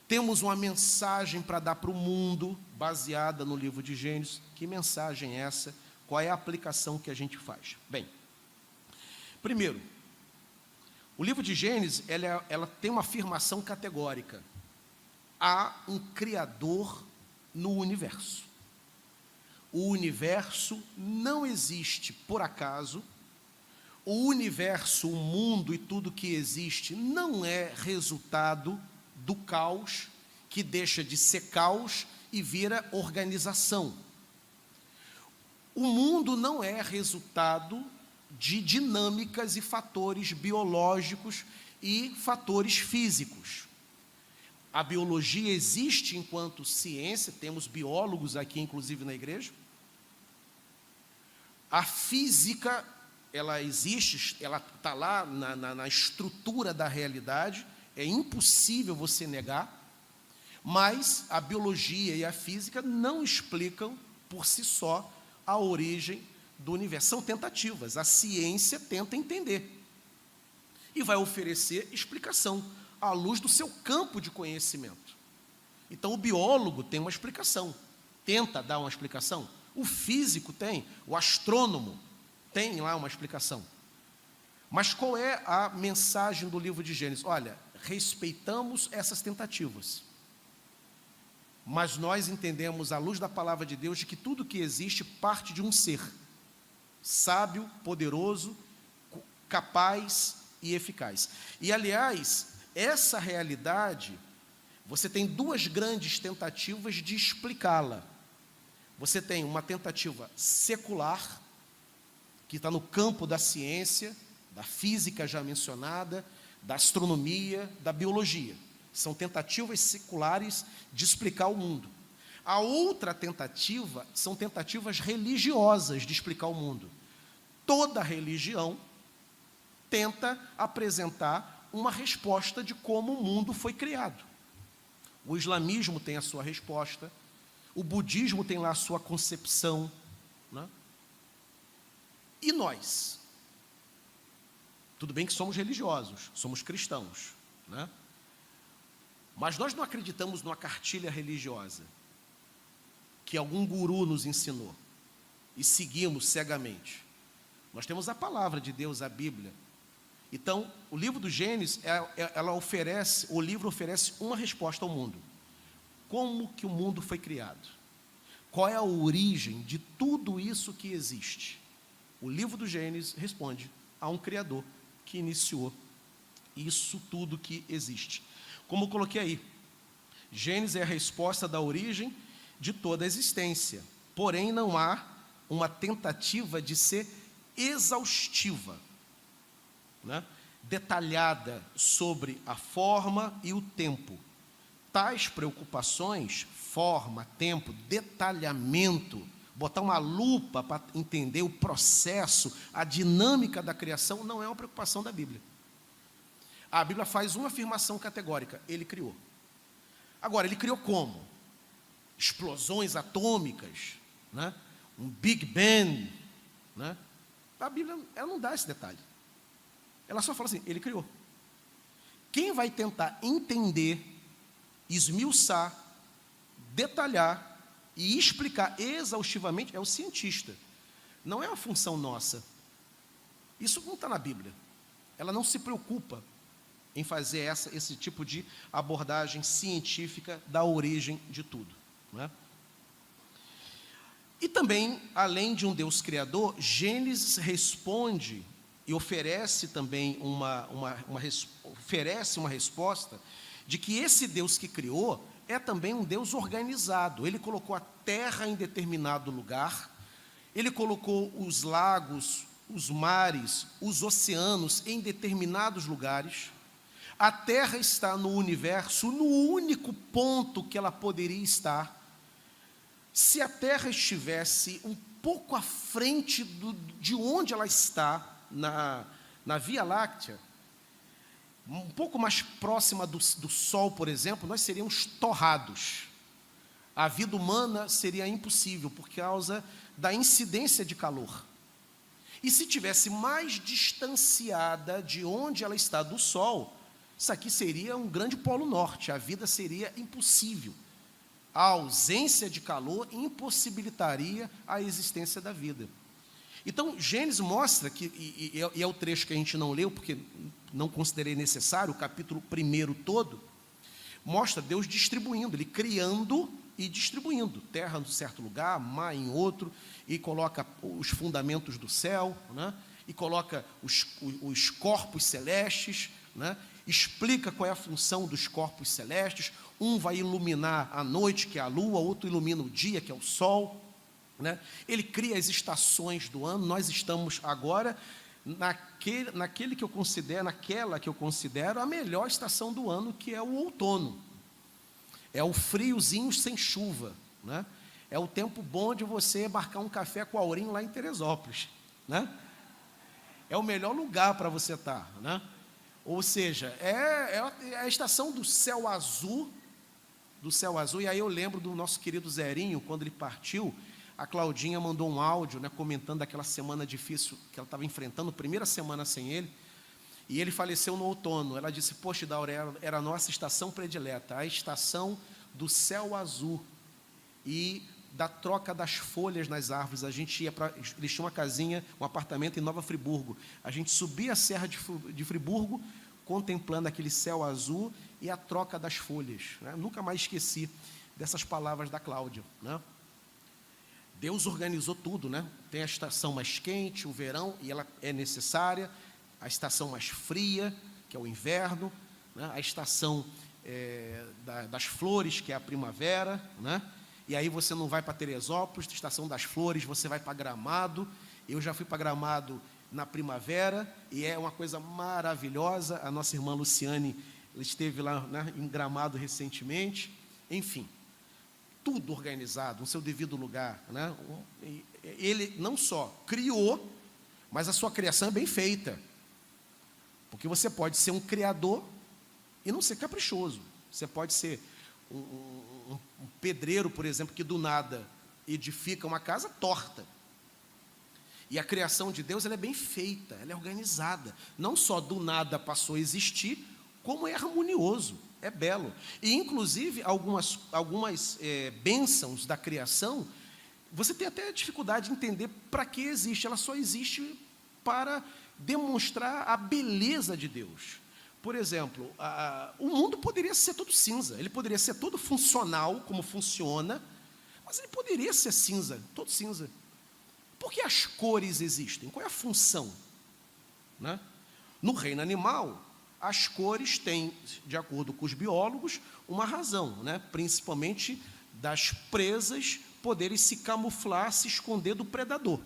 Temos uma mensagem para dar para o mundo, baseada no livro de Gênesis. Que mensagem é essa? Qual é a aplicação que a gente faz? Bem, primeiro, o livro de Gênesis, ela tem uma afirmação categórica. Há um Criador no universo. O universo não existe por acaso. O universo, o mundo e tudo que existe não é resultado do caos, que deixa de ser caos e vira organização. O mundo não é resultado de dinâmicas e fatores biológicos e fatores físicos. A biologia existe enquanto ciência, temos biólogos aqui, inclusive na igreja. A física, ela existe, ela está lá na estrutura da realidade, é impossível você negar, mas a biologia e a física não explicam por si só a origem do universo. São tentativas, a ciência tenta entender e vai oferecer explicação à luz do seu campo de conhecimento. Então o biólogo tem uma explicação, tenta dar uma explicação, o físico tem, o astrônomo tem lá uma explicação. Mas qual é a mensagem do livro de Gênesis? Olha, respeitamos essas tentativas, mas nós entendemos, à luz da palavra de Deus, de que tudo que existe parte de um ser sábio, poderoso, capaz e eficaz. E, aliás, essa realidade, você tem duas grandes tentativas de explicá-la. Você tem uma tentativa secular, que está no campo da ciência, da física já mencionada, da astronomia, da biologia. São tentativas seculares de explicar o mundo. A outra tentativa são tentativas religiosas de explicar o mundo. Toda religião tenta apresentar uma resposta de como o mundo foi criado. O islamismo tem a sua resposta, o budismo tem lá a sua concepção, né? E nós? Tudo bem que somos religiosos, somos cristãos, né? Mas nós não acreditamos numa cartilha religiosa que algum guru nos ensinou e seguimos cegamente. Nós temos a palavra de Deus, a Bíblia. Então, o livro do Gênesis, o livro oferece uma resposta ao mundo. Como que o mundo foi criado? Qual é a origem de tudo isso que existe? O livro do Gênesis responde a um Criador que iniciou isso tudo que existe. Como eu coloquei aí, Gênesis é a resposta da origem de toda a existência. Porém, não há uma tentativa de ser exaustiva, né? Detalhada sobre a forma e o tempo. Tais preocupações, forma, tempo, detalhamento, botar uma lupa para entender o processo, a dinâmica da criação, não é uma preocupação da Bíblia. A Bíblia faz uma afirmação categórica: Ele criou. Agora, Ele criou como? Explosões atômicas, né? Um Big Bang, né? A Bíblia, ela não dá esse detalhe. Ela só fala assim: Ele criou. Quem vai tentar entender, esmiuçar, detalhar e explicar exaustivamente é o cientista. Não é uma função nossa. Isso não está na Bíblia. Ela não se preocupa em fazer esse tipo de abordagem científica da origem de tudo, né? E também, além de um Deus criador, Gênesis responde e oferece também oferece uma resposta de que esse Deus que criou é também um Deus organizado. Ele colocou a terra em determinado lugar, Ele colocou os lagos, os mares, os oceanos em determinados lugares. A terra está no universo, no único ponto que ela poderia estar. Se a terra estivesse um pouco à frente de onde ela está, na Via Láctea, um pouco mais próxima do Sol, por exemplo, nós seríamos torrados. A vida humana seria impossível por causa da incidência de calor. E se tivesse mais distanciada de onde ela está do Sol, isso aqui seria um grande polo norte, a vida seria impossível. A ausência de calor impossibilitaria a existência da vida. Então, Gênesis mostra que, e é o trecho que a gente não leu, porque não considerei necessário, o capítulo 1 todo, mostra Deus distribuindo, Ele criando e distribuindo, terra em certo lugar, mar em outro, e coloca os fundamentos do céu, né? E coloca os corpos celestes, né? Explica qual é a função dos corpos celestes. Um vai iluminar a noite, que é a lua, outro ilumina o dia, que é o sol, né? Ele cria as estações do ano. Nós estamos agora naquela que eu considero a melhor estação do ano, que é o outono. É o friozinho sem chuva, né? É o tempo bom de você marcar um café com Aurinho lá em Teresópolis, né? É o melhor lugar para você estar, né? Ou seja, é a estação do céu azul, e aí eu lembro do nosso querido Zerinho, quando ele partiu, a Claudinha mandou um áudio, né, comentando aquela semana difícil que ela estava enfrentando, primeira semana sem ele, e ele faleceu no outono. Ela disse: poxa, Daura, era a nossa estação predileta, a estação do céu azul e da troca das folhas nas árvores. A gente ia para... Eles tinham uma casinha, um apartamento em Nova Friburgo. A gente subia a Serra de Friburgo, contemplando aquele céu azul e a troca das folhas, né? Nunca mais esqueci dessas palavras da Cláudia, né? Deus organizou tudo, né? Tem a estação mais quente, o verão, e ela é necessária. A estação mais fria, que é o inverno, né? A estação das flores, que é a primavera, né? E aí você não vai para Teresópolis, estação das flores, você vai para Gramado. Eu já fui para Gramado na primavera, e é uma coisa maravilhosa. A nossa irmã Luciane Ele esteve lá, né, em Gramado recentemente. Enfim, tudo organizado, no seu devido lugar, né? Ele não só criou, mas a sua criação é bem feita. Porque você pode ser um criador e não ser caprichoso. Você pode ser um pedreiro, por exemplo, que do nada edifica uma casa torta. E a criação de Deus, ela é bem feita, ela é organizada. Não só do nada passou a existir, como é harmonioso, é belo. E, inclusive, algumas bênçãos da criação, você tem até dificuldade de entender para que existe. Ela só existe para demonstrar a beleza de Deus. Por exemplo, o mundo poderia ser todo cinza, ele poderia ser todo funcional, como funciona, mas ele poderia ser cinza, todo cinza. Por que as cores existem? Qual é a função? Né? No reino animal, as cores têm, de acordo com os biólogos, uma razão, né? Principalmente das presas poderem se camuflar, se esconder do predador.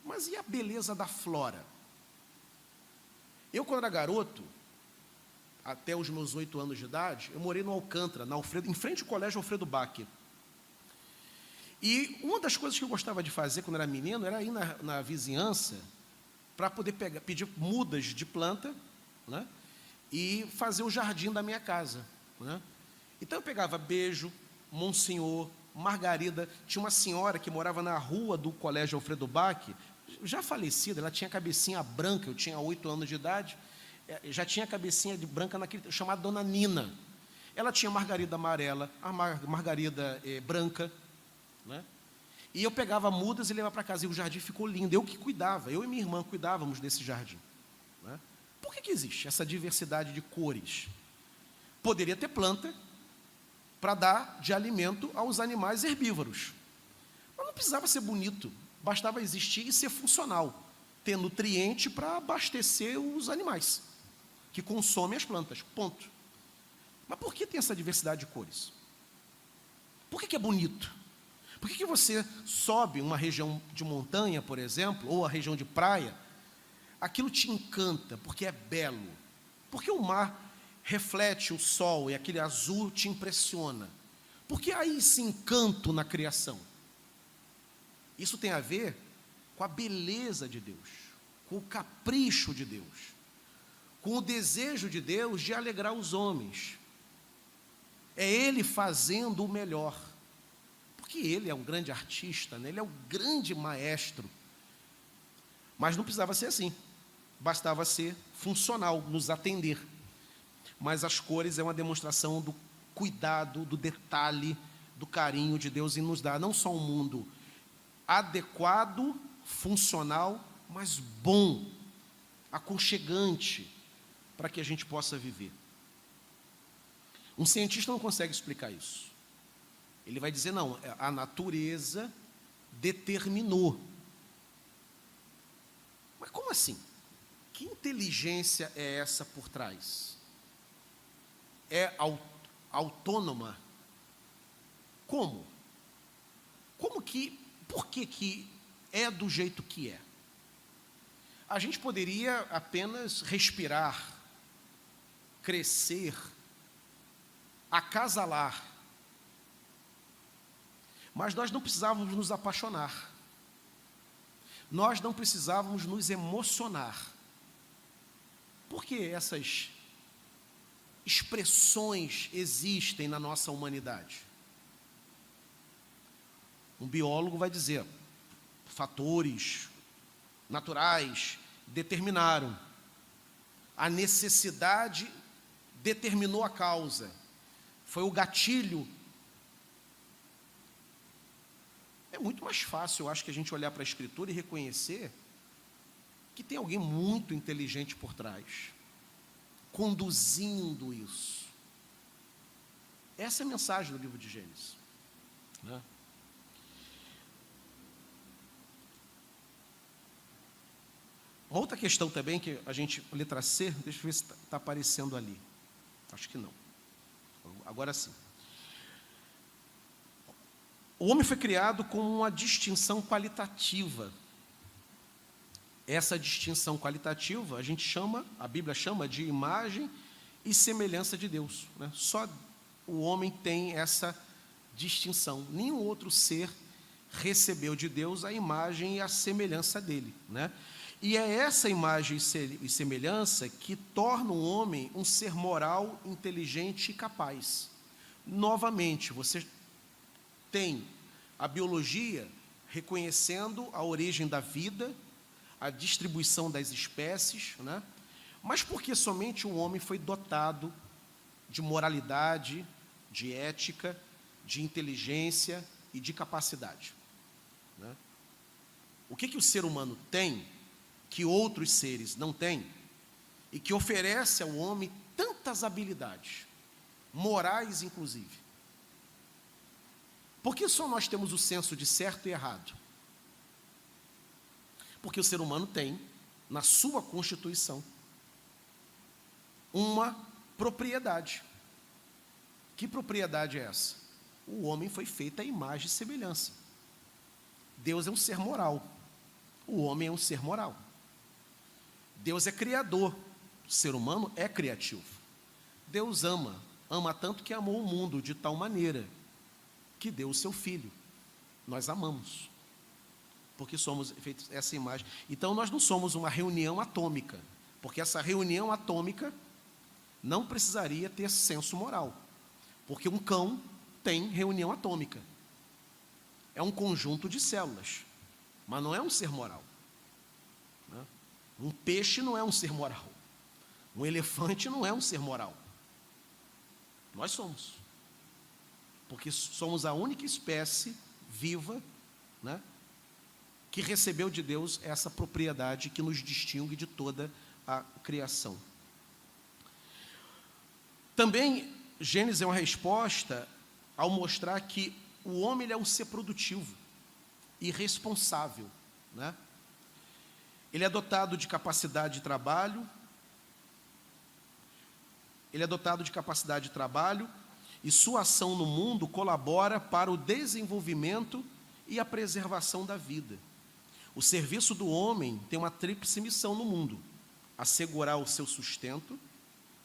Mas e a beleza da flora? Eu, quando era garoto, até os meus 8 anos de idade, eu morei no Alcântara, em frente ao colégio Alfredo Bacher. E uma das coisas que eu gostava de fazer quando era menino era ir na vizinhança para poder pedir mudas de planta, né, e fazer o jardim da minha casa. Né? Então eu pegava beijo, monsenhor, margarida. Tinha uma senhora que morava na rua do colégio Alfredo Bacher, já falecida, ela tinha cabecinha branca, eu tinha 8 anos de idade, já tinha cabecinha de branca chamada Dona Nina. Ela tinha margarida amarela, a margarida branca, né? E eu pegava mudas e levava para casa, e o jardim ficou lindo. Eu que cuidava, eu e minha irmã cuidávamos desse jardim. Né? Por que existe essa diversidade de cores? Poderia ter planta para dar de alimento aos animais herbívoros, mas não precisava ser bonito, bastava existir e ser funcional, ter nutriente para abastecer os animais que consomem as plantas, ponto. Mas por que tem essa diversidade de cores? Por que é bonito? Por que você sobe uma região de montanha, por exemplo, ou a região de praia, aquilo te encanta, porque é belo? Porque o mar reflete o sol e aquele azul te impressiona? Por que há esse encanto na criação? Isso tem a ver com a beleza de Deus, com o capricho de Deus, com o desejo de Deus de alegrar os homens. É Ele fazendo o melhor. Porque Ele é um grande artista, né? Ele é um grande maestro. Mas não precisava ser assim. Bastava ser funcional, nos atender. Mas as cores é uma demonstração do cuidado, do detalhe, do carinho de Deus em nos dar não só um mundo adequado, funcional, mas bom, aconchegante, para que a gente possa viver. Um cientista não consegue explicar isso. Ele vai dizer, não, a natureza determinou. Mas como assim? Que inteligência é essa por trás? É autônoma? Como? Por que é do jeito que é? A gente poderia apenas respirar, crescer, acasalar, mas nós não precisávamos nos apaixonar, nós não precisávamos nos emocionar. Por que essas expressões existem na nossa humanidade? Um biólogo vai dizer, fatores naturais determinaram, a necessidade determinou a causa, foi o gatilho. É muito mais fácil, eu acho, que a gente olhar para a Escritura e reconhecer que tem alguém muito inteligente por trás, conduzindo isso. Essa é a mensagem do livro de Gênesis, né? Uma outra questão também, que a gente, letra C, deixa eu ver se está aparecendo ali. Acho que não. Agora sim. O homem foi criado com uma distinção qualitativa. Essa distinção qualitativa a Bíblia chama de imagem e semelhança de Deus, né? Só o homem tem essa distinção. Nenhum outro ser recebeu de Deus a imagem e a semelhança dele, né? E é essa imagem e semelhança que torna o homem um ser moral, inteligente e capaz. Novamente, você tem a biologia reconhecendo a origem da vida, a distribuição das espécies, né? Mas porque somente o homem foi dotado de moralidade, de ética, de inteligência e de capacidade, né? O que o ser humano tem, que outros seres não têm, e que oferece ao homem tantas habilidades, morais inclusive? Por que só nós temos o senso de certo e errado? Porque o ser humano tem, na sua constituição, uma propriedade. Que propriedade é essa? O homem foi feito à imagem e semelhança. Deus é um ser moral. O homem é um ser moral. Deus é criador. O ser humano é criativo. Deus ama tanto que amou o mundo de tal maneira que deu o seu filho. Nós amamos, porque somos feitos essa imagem. Então nós não somos uma reunião atômica, porque essa reunião atômica não precisaria ter senso moral, porque um cão tem reunião atômica. É um conjunto de células, mas não é um ser moral, né? Um peixe não é um ser moral. Um elefante não é um ser moral. Nós somos, porque somos a única espécie viva, né, que recebeu de Deus essa propriedade que nos distingue de toda a criação. Também, Gênesis é uma resposta ao mostrar que o homem ele é um ser produtivo e responsável, né? Ele é dotado de capacidade de trabalho, e sua ação no mundo colabora para o desenvolvimento e a preservação da vida. O serviço do homem tem uma tríplice missão no mundo: assegurar o seu sustento,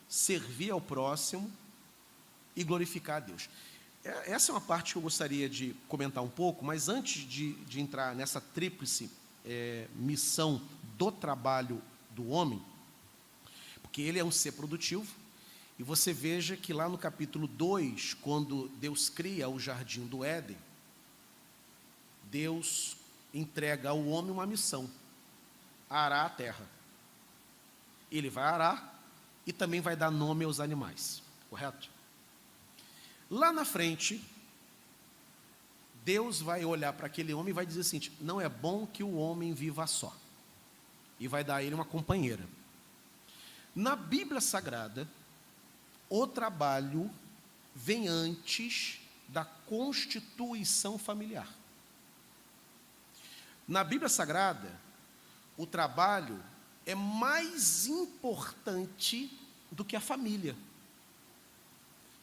servir ao próximo e glorificar a Deus. Essa é uma parte que eu gostaria de comentar um pouco, mas antes de entrar nessa tríplice missão do trabalho do homem, porque ele é um ser produtivo, e você veja que lá no capítulo 2, quando Deus cria o jardim do Éden, Deus entrega ao homem uma missão: arar a terra. Ele vai arar e também vai dar nome aos animais, correto? Lá na frente, Deus vai olhar para aquele homem e vai dizer assim: não é bom que o homem viva só, e vai dar a ele uma companheira. Na Bíblia Sagrada, o trabalho vem antes da constituição familiar. Na Bíblia Sagrada, o trabalho é mais importante do que a família,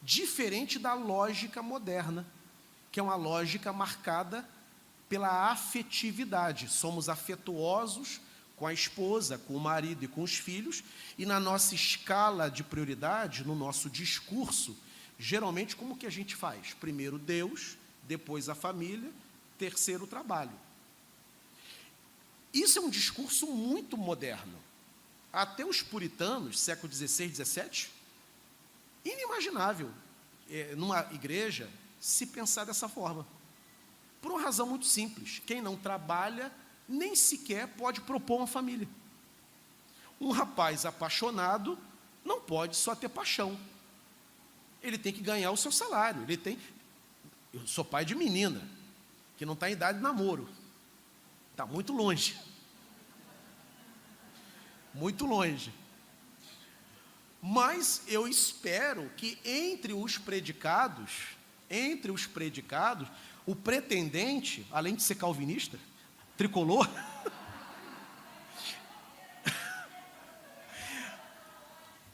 diferente da lógica moderna, que é uma lógica marcada pela afetividade. Somos afetuosos com a esposa, com o marido e com os filhos, e na nossa escala de prioridade, no nosso discurso, geralmente como que a gente faz? Primeiro Deus, depois a família, terceiro o trabalho. Isso é um discurso muito moderno. Até os puritanos, século XVI, XVII, inimaginável numa igreja se pensar dessa forma, por uma razão muito simples: quem não trabalha nem sequer pode propor uma família. Um rapaz apaixonado não pode só ter paixão, ele tem que ganhar o seu salário. Eu sou pai de menina que não está em idade de namoro, está muito longe, mas eu espero que entre os predicados, o pretendente, além de ser calvinista, tricolor,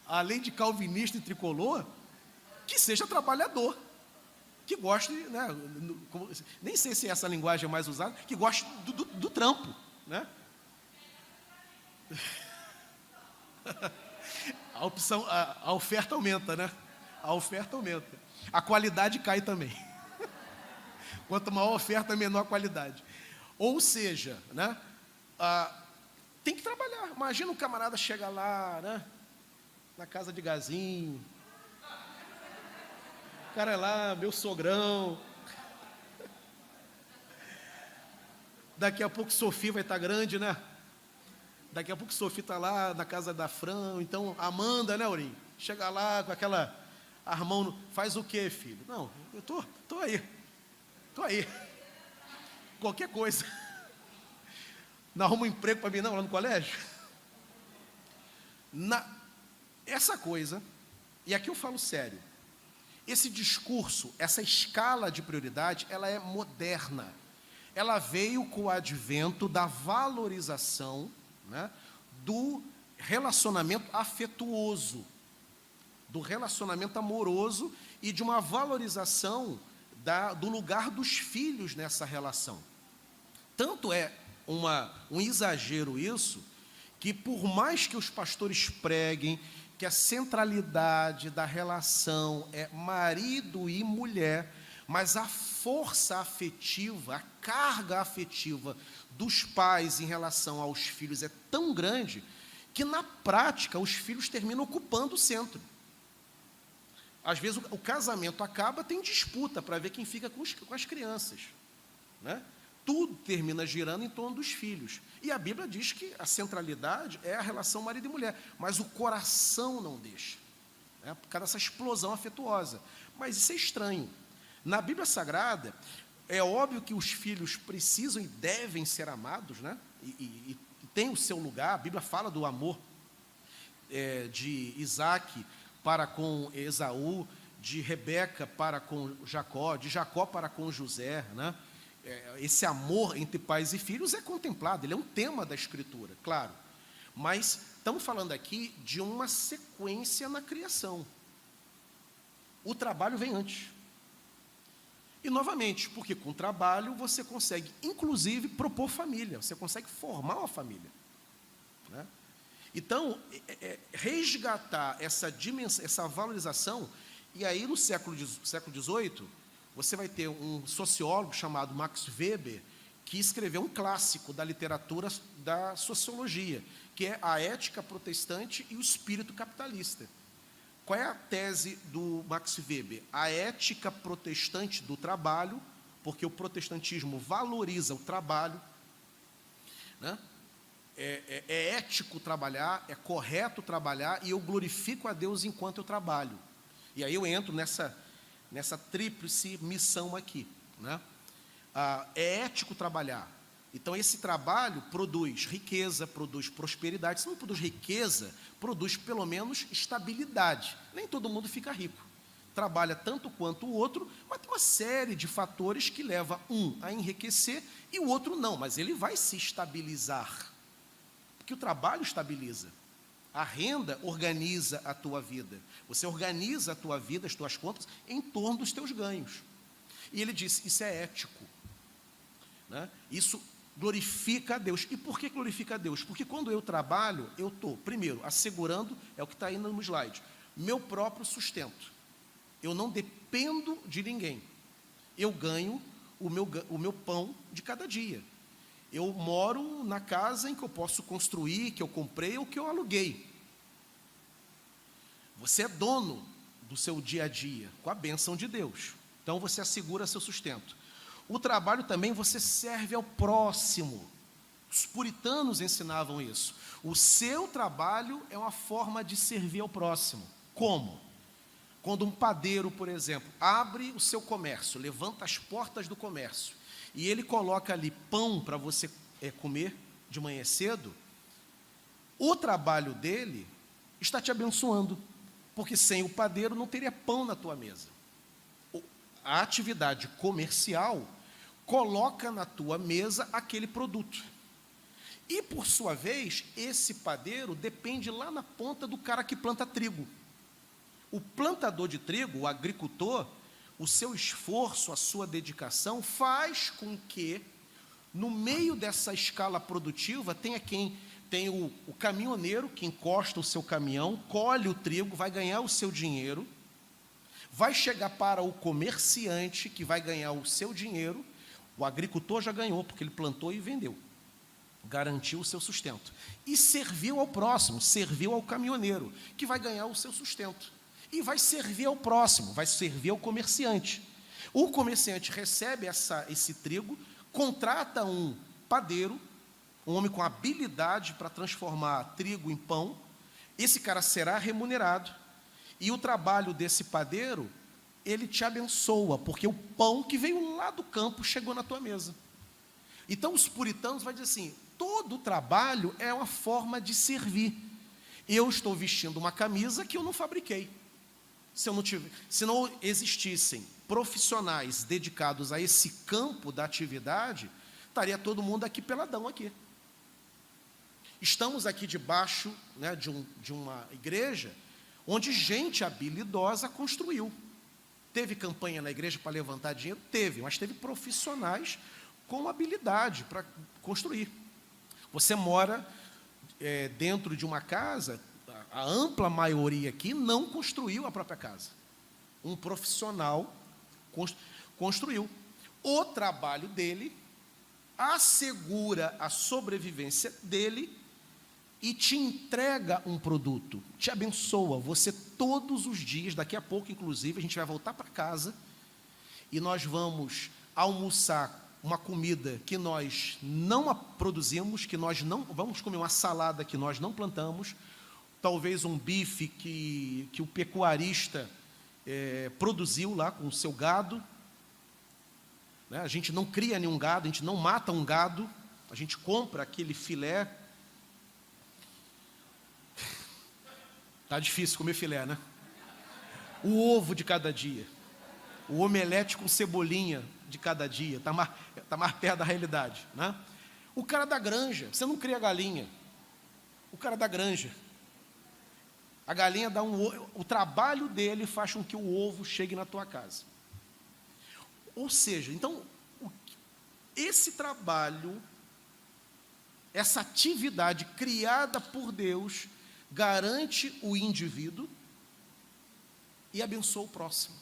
além de calvinista e tricolor, que seja trabalhador, que goste, né, nem sei se essa linguagem é mais usada, que goste do trampo, né? a oferta aumenta, né? A oferta aumenta. A qualidade cai também. Quanto maior a oferta, menor a qualidade. Ou seja, né? Tem que trabalhar. Imagina um camarada chega lá, né? Na casa de Gazinho. O cara é lá, meu sogrão. Daqui a pouco Sofia vai estar grande, né? Daqui a pouco Sofia está lá na casa da Fran. Então, Amanda, né, Aurinho? Chega lá com aquela armão. Faz o quê, filho? Não, eu tô aí. Tô aí. Qualquer coisa. Não arruma um emprego para mim, não, lá no colégio? Essa coisa, e aqui eu falo sério, esse discurso, essa escala de prioridade, ela é moderna. Ela veio com o advento da valorização, né, do relacionamento afetuoso, do relacionamento amoroso e de uma valorização do lugar dos filhos nessa relação. Tanto é um exagero isso, que por mais que os pastores preguem que a centralidade da relação é marido e mulher, mas a força afetiva, a carga afetiva dos pais em relação aos filhos é tão grande que, na prática, os filhos terminam ocupando o centro. Às vezes o casamento acaba, tem disputa para ver quem fica com as crianças, né? Tudo termina girando em torno dos filhos. E a Bíblia diz que a centralidade é a relação marido e mulher, mas o coração não deixa, né? Por causa dessa explosão afetuosa. Mas isso é estranho. Na Bíblia Sagrada, é óbvio que os filhos precisam e devem ser amados, né? E tem o seu lugar. A Bíblia fala do amor de Isaac para com Esaú, de Rebeca para com Jacó, de Jacó para com José, né? Esse amor entre pais e filhos é contemplado, ele é um tema da Escritura, claro. Mas estamos falando aqui de uma sequência na criação. O trabalho vem antes. E, novamente, porque com o trabalho você consegue, inclusive, propor família, você consegue formar uma família, né? Então, resgatar essa dimensão, essa valorização, e aí no século XVIII, você vai ter um sociólogo chamado Max Weber, que escreveu um clássico da literatura da sociologia, que é A Ética Protestante e o Espírito Capitalista. Qual é a tese do Max Weber? A ética protestante do trabalho, porque o protestantismo valoriza o trabalho, né? É ético trabalhar, é correto trabalhar, e eu glorifico a Deus enquanto eu trabalho. E aí eu entro nessa tríplice missão aqui, né? É ético trabalhar. Então, esse trabalho produz riqueza, produz prosperidade. Se não produz riqueza, produz pelo menos estabilidade. Nem todo mundo fica rico. Trabalha tanto quanto o outro, mas tem uma série de fatores que leva um a enriquecer e o outro não, mas ele vai se estabilizar. Porque o trabalho estabiliza. A renda organiza a tua vida. Você organiza a tua vida, as tuas contas, em torno dos teus ganhos. E ele disse, isso é ético, né? Isso glorifica a Deus. E por que glorifica a Deus? Porque quando eu trabalho, eu estou, primeiro, assegurando, é o que está aí no slide, meu próprio sustento. Eu não dependo de ninguém. Eu ganho o meu pão de cada dia. Eu moro na casa em que eu posso construir, que eu comprei ou que eu aluguei. Você é dono do seu dia a dia, com a bênção de Deus. Então, você assegura seu sustento. O trabalho também, você serve ao próximo. Os puritanos ensinavam isso. O seu trabalho é uma forma de servir ao próximo. Como? Quando um padeiro, por exemplo, abre o seu comércio, levanta as portas do comércio, e ele coloca ali pão para você comer de manhã cedo, o trabalho dele está te abençoando, porque sem o padeiro não teria pão na tua mesa. A atividade comercial coloca na tua mesa aquele produto. E, por sua vez, esse padeiro depende lá na ponta do cara que planta trigo. O plantador de trigo, o agricultor, o seu esforço, a sua dedicação tenha tem o caminhoneiro que encosta o seu caminhão, colhe o trigo, vai ganhar o seu dinheiro, vai chegar para o comerciante, que vai ganhar o seu dinheiro. O agricultor já ganhou, porque ele plantou e vendeu, garantiu o seu sustento, e serviu ao próximo, serviu ao caminhoneiro, que vai ganhar o seu sustento, e vai servir ao próximo, vai servir ao comerciante. O comerciante recebe esse trigo, contrata um padeiro, um homem com habilidade para transformar trigo em pão. Esse cara será remunerado, e o trabalho desse padeiro, ele te abençoa, porque o pão que veio lá do campo chegou na tua mesa. Então os puritanos vão dizer assim: todo trabalho é uma forma de servir. Eu estou vestindo uma camisa que eu não fabriquei. Se não existissem profissionais dedicados a esse campo da atividade, estaria todo mundo aqui peladão aqui. Estamos aqui debaixo, né, de uma igreja onde gente habilidosa construiu. Teve campanha na igreja para levantar dinheiro? Teve, mas teve profissionais com habilidade para construir. Você mora dentro de uma casa, a ampla maioria aqui não construiu a própria casa. Um profissional construiu. O trabalho dele assegura a sobrevivência dele e te entrega um produto, te abençoa. Você todos os dias, daqui a pouco inclusive, a gente vai voltar para casa e nós vamos almoçar uma comida que nós não produzimos, que nós não vamos comer, uma salada que nós não plantamos, talvez um bife que o pecuarista produziu lá com o seu gado, né? A gente não cria nenhum gado, a gente não mata um gado, a gente compra aquele filé. Tá difícil comer filé, né? O ovo de cada dia, o omelete com cebolinha de cada dia, está mais perto da realidade, né? O cara da granja, você não cria galinha, o cara da granja, a galinha dá um ovo, o trabalho dele faz com que o ovo chegue na tua casa. Ou seja, então, esse trabalho, essa atividade criada por Deus, garante o indivíduo e abençoa o próximo.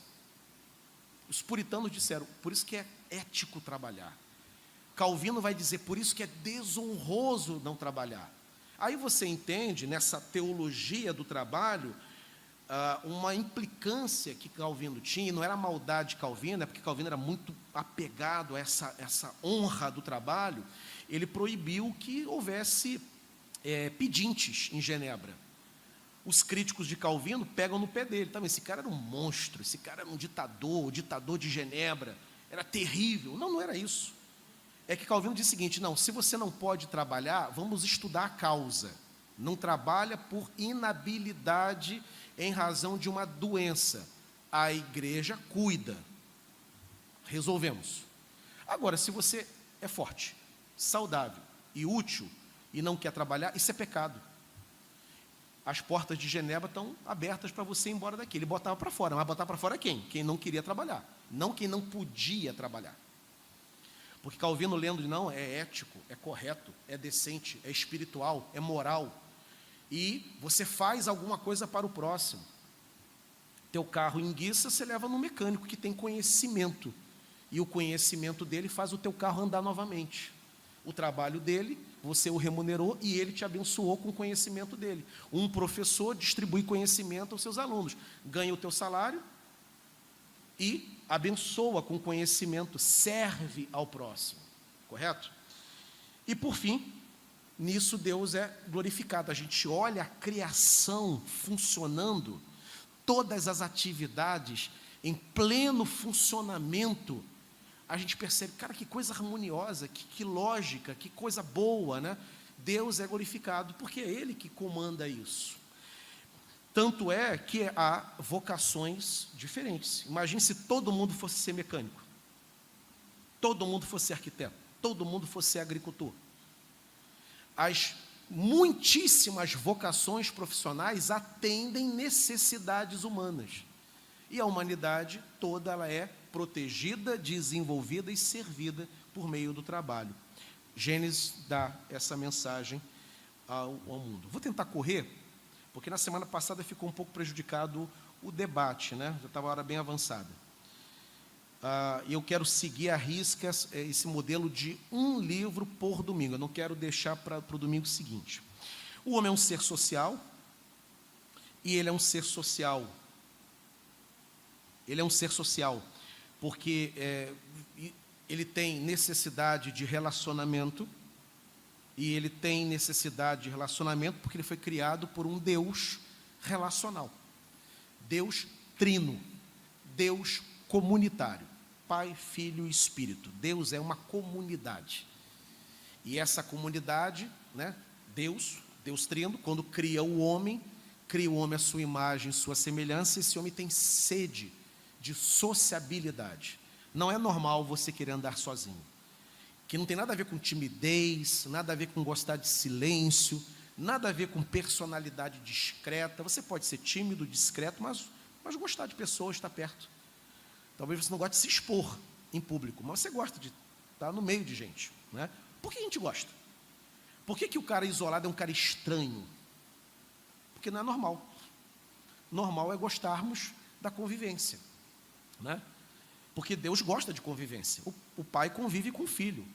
Os puritanos disseram, por isso que é ético trabalhar. Calvino vai dizer, por isso que é desonroso não trabalhar. Aí você entende, nessa teologia do trabalho, uma implicância que Calvino tinha, e não era maldade de Calvino, é porque Calvino era muito apegado a essa honra do trabalho. Ele proibiu que houvesse pedintes em Genebra. Os críticos de Calvino pegam no pé dele. Esse cara era um monstro, esse cara era um ditador, o ditador de Genebra, era terrível. Não era isso. É que Calvino diz o seguinte: não, se você não pode trabalhar, vamos estudar a causa. Não trabalha por inabilidade em razão de uma doença. A igreja cuida. Resolvemos. Agora, se você é forte, saudável e útil e não quer trabalhar, isso é pecado. As portas de Genebra estão abertas para você ir embora daqui. Ele botava para fora, mas botava para fora quem? Quem não queria trabalhar, não quem não podia trabalhar. Porque Calvino lendo, não, é ético, é correto, é decente, é espiritual, é moral. E você faz alguma coisa para o próximo. Teu carro enguiça, você leva no mecânico que tem conhecimento. E o conhecimento dele faz o teu carro andar novamente. O trabalho dele, você o remunerou e ele te abençoou com o conhecimento dele. Um professor distribui conhecimento aos seus alunos, ganha o teu salário e abençoa com conhecimento, serve ao próximo, correto? E por fim, nisso Deus é glorificado. A gente olha a criação funcionando, todas as atividades em pleno funcionamento, a gente percebe, cara, que coisa harmoniosa, que lógica, que coisa boa, né? Deus é glorificado, porque é Ele que comanda isso. Tanto é que há vocações diferentes. Imagine se todo mundo fosse ser mecânico, todo mundo fosse ser arquiteto, todo mundo fosse ser agricultor. As muitíssimas vocações profissionais atendem necessidades humanas. E a humanidade toda ela é protegida, desenvolvida e servida por meio do trabalho. Gênesis dá essa mensagem ao mundo. Vou tentar correr, porque na semana passada ficou um pouco prejudicado o debate, né? Já estava a hora bem avançada. Eu quero seguir à risca esse modelo de um livro por domingo. Eu não quero deixar para o domingo seguinte. O homem é um ser social, e ele é um ser social. Ele é um ser social, porque ele tem necessidade de relacionamento, e ele tem necessidade de relacionamento porque ele foi criado por um Deus relacional. Deus trino, Deus comunitário, Pai, Filho e Espírito. Deus é uma comunidade. E essa comunidade, né, Deus trino, quando cria o homem à sua imagem, sua semelhança, esse homem tem sede de sociabilidade. Não é normal você querer andar sozinho. Que não tem nada a ver com timidez, nada a ver com gostar de silêncio, nada a ver com personalidade discreta. Você pode ser tímido, discreto, mas gostar de pessoas, estar perto. Talvez você não goste de se expor em público, mas você gosta de estar no meio de gente, né? Por que a gente gosta? Por que o cara isolado é um cara estranho? Porque não é normal. Normal é gostarmos da convivência, né? Porque Deus gosta de convivência. O pai convive com o filho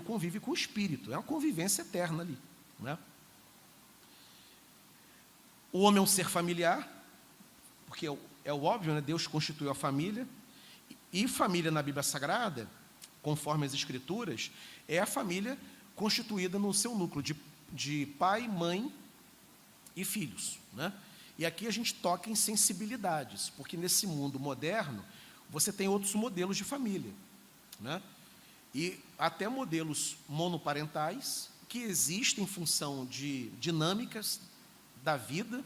convive com o espírito. É uma convivência eterna ali, né? O homem é um ser familiar, porque é o óbvio, né? Deus constituiu a família, e família na Bíblia Sagrada, conforme as Escrituras, é a família constituída no seu núcleo de pai, mãe e filhos, né? E aqui a gente toca em sensibilidades, porque nesse mundo moderno você tem outros modelos de família, né? E até modelos monoparentais que existem em função de dinâmicas da vida,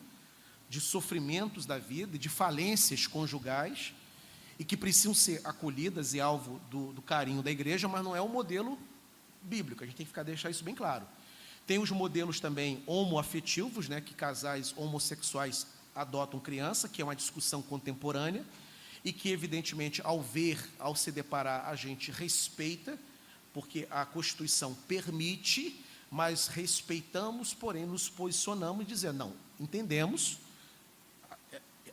de sofrimentos da vida, de falências conjugais, e que precisam ser acolhidas e alvo do carinho da igreja, mas não é o modelo bíblico. A gente tem que deixar isso bem claro. Tem os modelos também homoafetivos, né, que casais homossexuais adotam criança, que é uma discussão contemporânea, e que, evidentemente, ao se deparar, a gente respeita, porque a Constituição permite, mas respeitamos, porém nos posicionamos e dizendo, não, entendemos,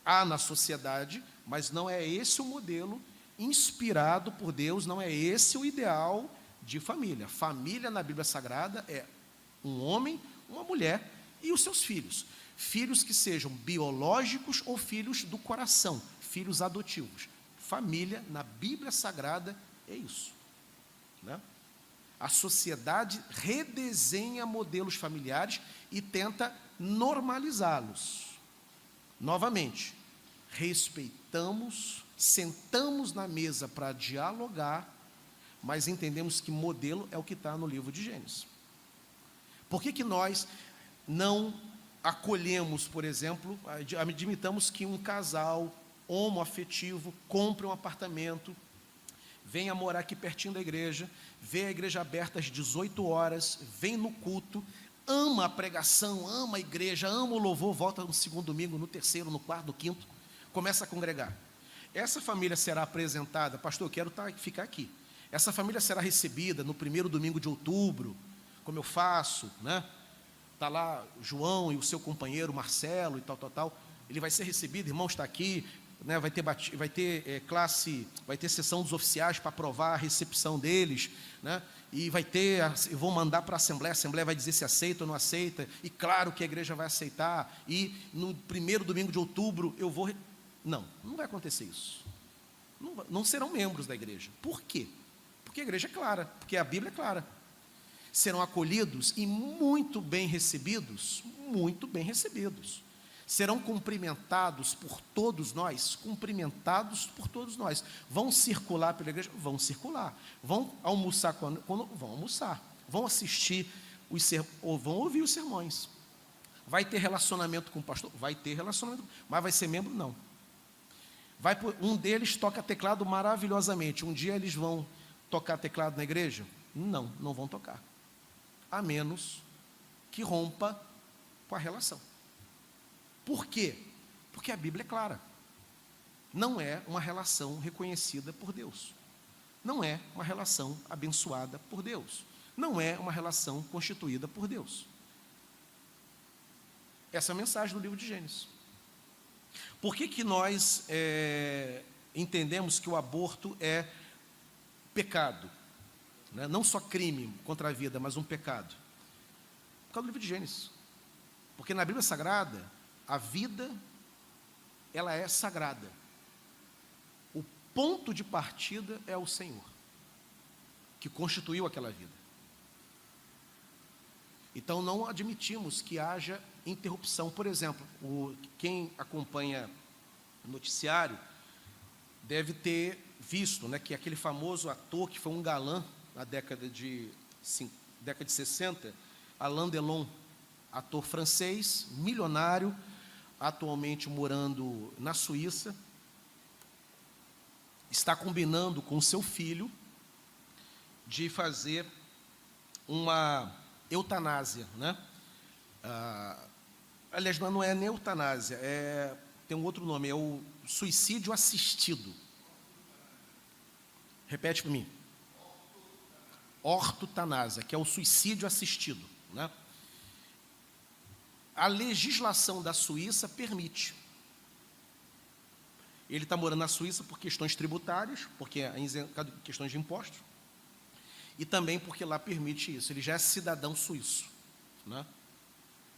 há na sociedade, mas não é esse o modelo inspirado por Deus, não é esse o ideal de família. Família na Bíblia Sagrada é um homem, uma mulher e os seus filhos. Filhos que sejam biológicos ou filhos do coração, filhos adotivos. Família na Bíblia Sagrada é isso, né? A sociedade redesenha modelos familiares e tenta normalizá-los. Novamente, respeitamos, sentamos na mesa para dialogar, mas entendemos que modelo é o que está no livro de Gênesis. Por que nós não acolhemos, por exemplo, admitamos que um casal homoafetivo compre um apartamento, venha morar aqui pertinho da igreja, vê a igreja aberta às 18 horas, vem no culto, ama a pregação, ama a igreja, ama o louvor, volta no segundo domingo, no terceiro, no quarto, no quinto, começa a congregar. Essa família será apresentada, pastor, eu quero ficar aqui. Essa família será recebida no primeiro domingo de outubro, como eu faço, né? Está lá João e o seu companheiro Marcelo e tal. Ele vai ser recebido, irmão está aqui, né? Vai ter classe, vai ter sessão dos oficiais para aprovar a recepção deles, né? E eu vou mandar para a Assembleia vai dizer se aceita ou não aceita, e claro que a igreja vai aceitar, e no primeiro domingo de outubro eu vou... Não vai acontecer isso. Não serão membros da igreja. Por quê? Porque a igreja é clara, porque a Bíblia é clara. Serão acolhidos e muito bem recebidos, serão cumprimentados por todos nós, vão circular pela igreja, vão circular, vão almoçar quando vão almoçar, vão assistir ou vão ouvir os sermões, vai ter relacionamento com o pastor, vai ter relacionamento, mas vai ser membro? Não. Um deles toca teclado maravilhosamente, um dia eles vão tocar teclado na igreja? Não vão tocar, a menos que rompa com a relação. Por quê? Porque a Bíblia é clara. Não é uma relação reconhecida por Deus. Não é uma relação abençoada por Deus. Não é uma relação constituída por Deus. Essa é a mensagem do livro de Gênesis. Por que nós entendemos que o aborto é pecado? Né? Não só crime contra a vida, mas um pecado. Por causa do livro de Gênesis. Porque na Bíblia Sagrada, a vida, ela é sagrada. O ponto de partida é o Senhor, que constituiu aquela vida. Então, não admitimos que haja interrupção. Por exemplo, quem acompanha o noticiário deve ter visto, né, que aquele famoso ator que foi um galã na década de 60, Alain Delon, ator francês, milionário, atualmente morando na Suíça, está combinando com seu filho de fazer uma eutanásia, né? Aliás, não é nem eutanásia, tem um outro nome, é o suicídio assistido. Repete para mim. Ortotanásia, que é o suicídio assistido, né? A legislação da Suíça permite. Ele está morando na Suíça por questões tributárias, porque é questões de impostos, e também porque lá permite isso. Ele já é cidadão suíço, né?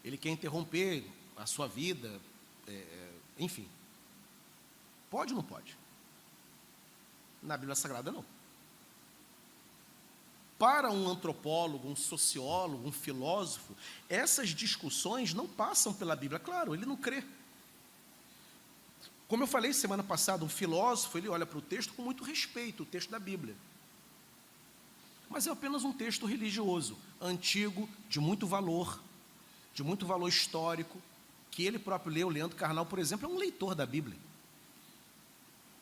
Ele quer interromper a sua vida, enfim. Pode ou não pode? Na Bíblia Sagrada, não. Para um antropólogo, um sociólogo, um filósofo, essas discussões não passam pela Bíblia. Claro, ele não crê. Como eu falei semana passada, um filósofo, ele olha para o texto com muito respeito, o texto da Bíblia. Mas é apenas um texto religioso, antigo, de muito valor histórico, que ele próprio leu. Leandro Carnal, por exemplo, é um leitor da Bíblia.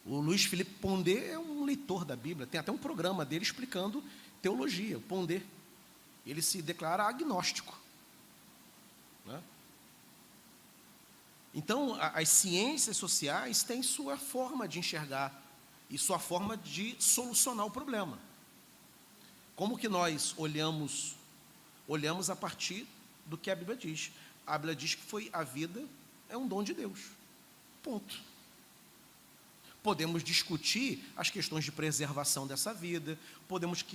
O Luiz Felipe Pondé é um leitor da Bíblia. Tem até um programa dele explicando teologia, o Pondé. Ele se declara agnóstico, né? Então, as ciências sociais têm sua forma de enxergar e sua forma de solucionar o problema. Como que nós olhamos a partir do que a Bíblia diz. A Bíblia diz que a vida é um dom de Deus. Ponto. Podemos discutir as questões de preservação dessa vida, podemos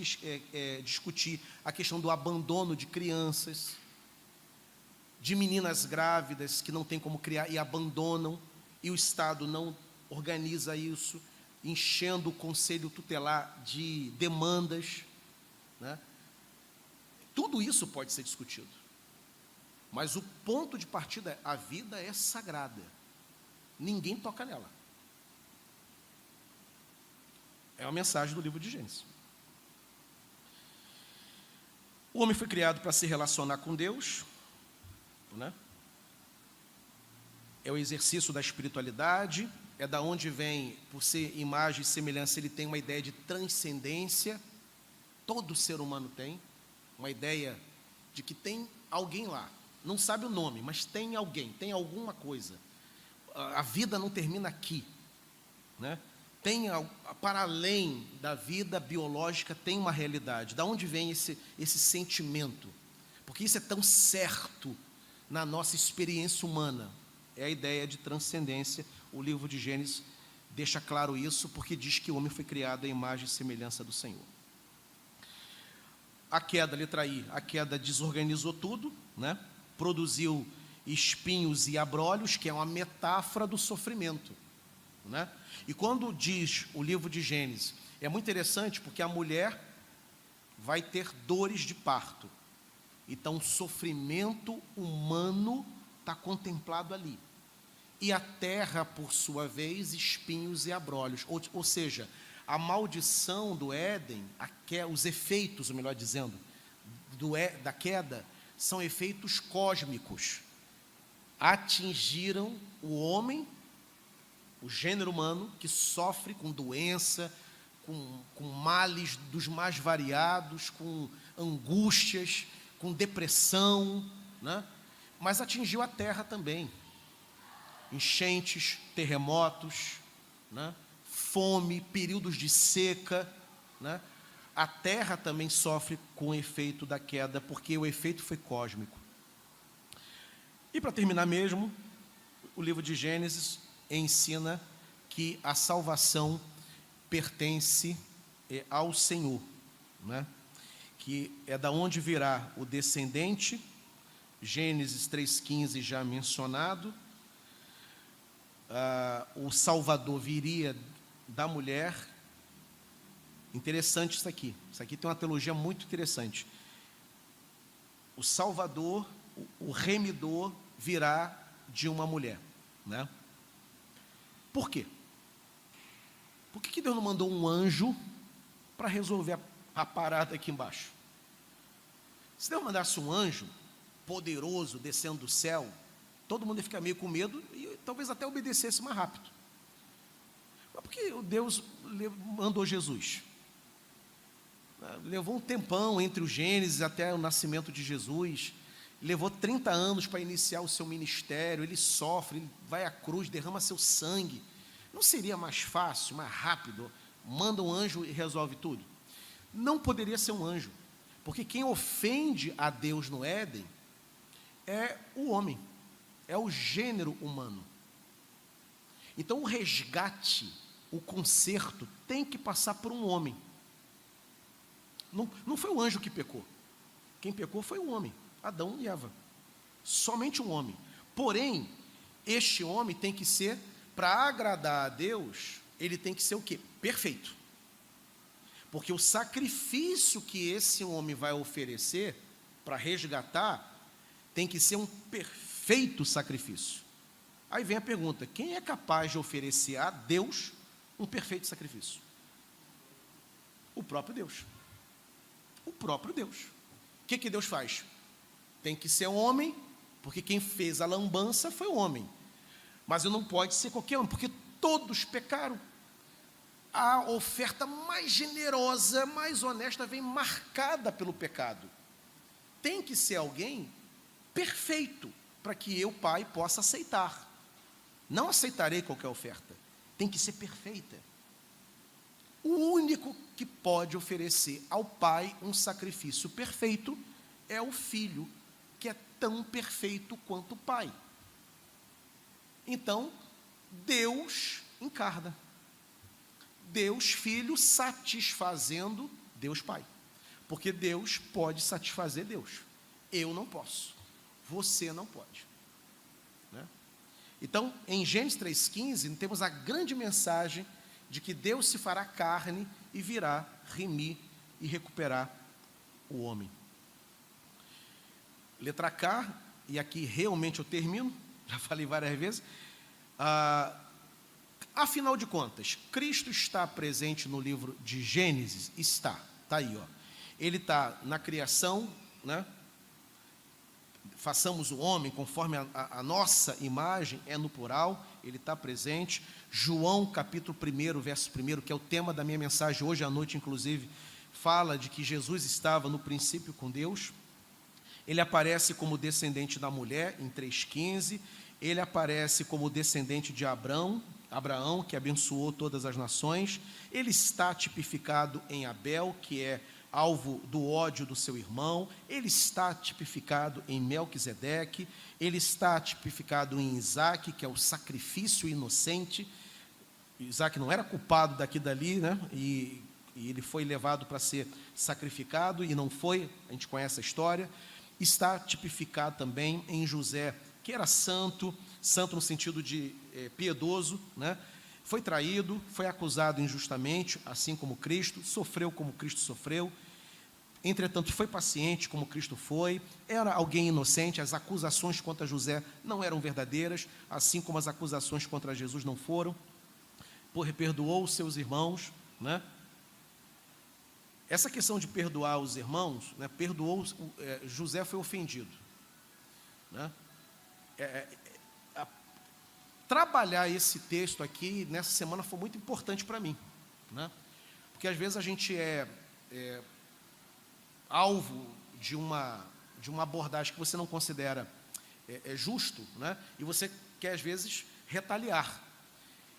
discutir a questão do abandono de crianças, de meninas grávidas que não têm como criar e abandonam, e o Estado não organiza isso, enchendo o conselho tutelar de demandas, né? Tudo isso pode ser discutido. Mas o ponto de partida é: a vida é sagrada. Ninguém toca nela. É a mensagem do livro de Gênesis. O homem foi criado para se relacionar com Deus, né? É o exercício da espiritualidade, é da onde vem, por ser imagem e semelhança, ele tem uma ideia de transcendência. Todo ser humano tem uma ideia de que tem alguém lá. Não sabe o nome, mas tem alguém, tem alguma coisa. A vida não termina aqui, né? Para além da vida biológica, tem uma realidade. Da onde vem esse sentimento? Porque isso é tão certo na nossa experiência humana. É a ideia de transcendência. O livro de Gênesis deixa claro isso, porque diz que o homem foi criado à imagem e semelhança do Senhor. A queda, letra I, a queda desorganizou tudo, né? Produziu espinhos e abrolhos, que é uma metáfora do sofrimento, né? E quando diz o livro de Gênesis, é muito interessante, porque a mulher vai ter dores de parto. Então, o sofrimento humano está contemplado ali. E a terra, por sua vez, espinhos e abrolhos. Ou seja, a maldição do Éden, os efeitos, ou melhor dizendo, da queda, são efeitos cósmicos. Atingiram o homem, o gênero humano, que sofre com doença, com males dos mais variados, com angústias, com depressão, né? Mas atingiu a terra também. Enchentes, terremotos, né? Fome, períodos de seca, né? A terra também sofre com o efeito da queda, porque o efeito foi cósmico. E para terminar mesmo, o livro de Gênesis ensina que a salvação pertence ao Senhor, né? Que é da onde virá o descendente, Gênesis 3,15 já mencionado, o Salvador viria da mulher. Interessante isso aqui tem uma teologia muito interessante. O Salvador, o remidor, virá de uma mulher, né? Por quê? Por que Deus não mandou um anjo para resolver a parada aqui embaixo? Se Deus mandasse um anjo poderoso descendo do céu, todo mundo ia ficar meio com medo e talvez até obedecesse mais rápido. Mas por que Deus mandou Jesus? Levou um tempão entre o Gênesis até o nascimento de Jesus, levou 30 anos para iniciar o seu ministério, ele sofre, ele vai à cruz, derrama seu sangue. Não seria mais fácil, mais rápido, manda um anjo e resolve tudo? Não poderia ser um anjo, porque quem ofende a Deus no Éden é o homem, é o gênero humano. Então o resgate, o conserto, tem que passar por um homem. Não foi o anjo que pecou. Quem pecou foi o homem, Adão e Eva. Somente um homem. Porém, este homem tem que ser, para agradar a Deus, ele tem que ser o quê? Perfeito. Porque o sacrifício que esse homem vai oferecer para resgatar tem que ser um perfeito sacrifício. Aí vem a pergunta: quem é capaz de oferecer a Deus um perfeito sacrifício? O próprio Deus. O próprio Deus. O que Deus faz? Tem que ser um homem, porque quem fez a lambança foi o homem. Mas não pode ser qualquer homem, porque todos pecaram. A oferta mais generosa, mais honesta, vem marcada pelo pecado. Tem que ser alguém perfeito, para que eu, Pai, possa aceitar. Não aceitarei qualquer oferta. Tem que ser perfeita. O único que pode oferecer ao Pai um sacrifício perfeito é o Filho, que é tão perfeito quanto o Pai. Então, Deus encarna. Deus Filho satisfazendo Deus Pai. Porque Deus pode satisfazer Deus. Eu não posso. Você não pode. Né? Então, em Gênesis 3,15, temos a grande mensagem de que Deus se fará carne e virá remir e recuperar o homem. Letra K, e aqui realmente eu termino, já falei várias vezes. Afinal de contas, Cristo está presente no livro de Gênesis? Está aí, ó. Ele está na criação, né? Façamos o homem conforme a nossa imagem, é no plural, ele está presente. João capítulo 1, verso 1, que é o tema da minha mensagem hoje à noite, inclusive, fala de que Jesus estava no princípio com Deus. Ele aparece como descendente da mulher, em 3,15. Ele aparece como descendente de Abraão, que abençoou todas as nações. Ele está tipificado em Abel, que é alvo do ódio do seu irmão. Ele está tipificado em Melquisedeque. Ele está tipificado em Isaque, que é o sacrifício inocente. Isaque não era culpado daqui e dali, né? E ele foi levado para ser sacrificado e não foi, a gente conhece a história. Está tipificado também em José, que era santo no sentido de piedoso, né? Foi traído, foi acusado injustamente, assim como Cristo, sofreu como Cristo sofreu, entretanto foi paciente como Cristo foi, era alguém inocente, as acusações contra José não eram verdadeiras, assim como as acusações contra Jesus não foram, perdoou os seus irmãos, né? Essa questão de perdoar os irmãos, né, José foi ofendido, né? Trabalhar esse texto aqui nessa semana foi muito importante para mim, né? Porque às vezes a gente é alvo de uma abordagem que você não considera justo, né? E você quer às vezes retaliar.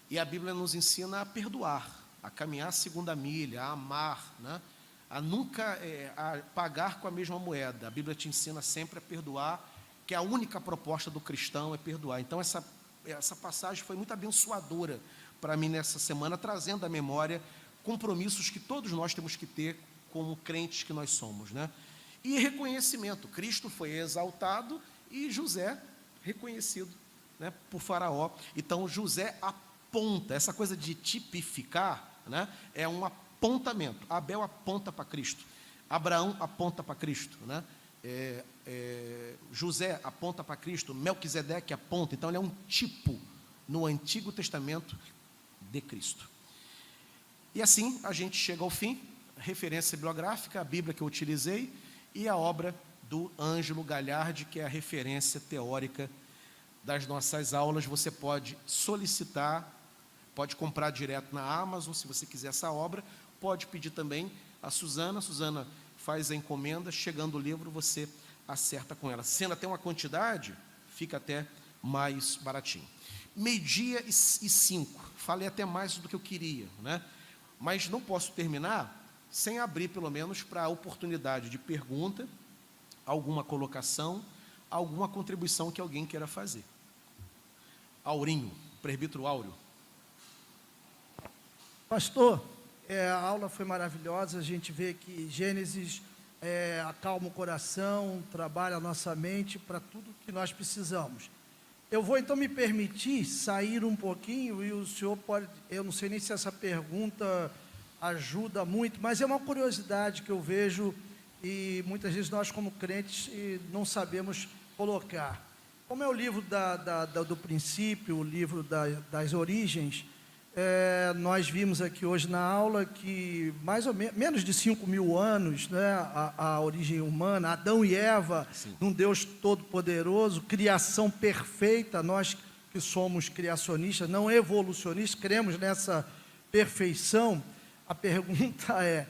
E a Bíblia nos ensina a perdoar, a caminhar a segunda milha, a amar, né? A nunca a pagar com a mesma moeda. A Bíblia te ensina sempre a perdoar porque a única proposta do cristão é perdoar. Então, essa passagem foi muito abençoadora para mim nessa semana, trazendo à memória compromissos que todos nós temos que ter como crentes que nós somos, né? E reconhecimento. Cristo foi exaltado e José reconhecido, né, por Faraó. Então, José aponta, essa coisa de tipificar, né, é um apontamento. Abel aponta para Cristo, Abraão aponta para Cristo, né? José aponta para Cristo, Melquisedeque aponta. Então, ele é um tipo no Antigo Testamento de Cristo. E assim a gente chega ao fim. Referência bibliográfica, a Bíblia que eu utilizei e a obra do Ângelo Galhardi, que é a referência teórica das nossas aulas. Você pode solicitar, pode comprar direto na Amazon, se você quiser essa obra, pode pedir também a Suzana faz a encomenda, chegando o livro você acerta com ela. Sendo até uma quantidade, fica até mais baratinho. 12:05, falei até mais do que eu queria, né? Mas não posso terminar sem abrir, pelo menos, para a oportunidade de pergunta, alguma colocação, alguma contribuição que alguém queira fazer. Aurinho, presbítero Áureo. Pastor, a aula foi maravilhosa, a gente vê que Gênesis acalma o coração, trabalha a nossa mente para tudo que nós precisamos. Eu vou então me permitir sair um pouquinho e o senhor pode, eu não sei nem se essa pergunta ajuda muito, mas é uma curiosidade que eu vejo e muitas vezes nós como crentes não sabemos colocar. Como é o livro do princípio, o livro das origens, nós vimos aqui hoje na aula que mais ou menos de 5.000 anos, né, a origem humana, Adão e Eva, um Deus todo-poderoso, criação perfeita. Nós que somos criacionistas, não evolucionistas, cremos nessa perfeição. A pergunta é,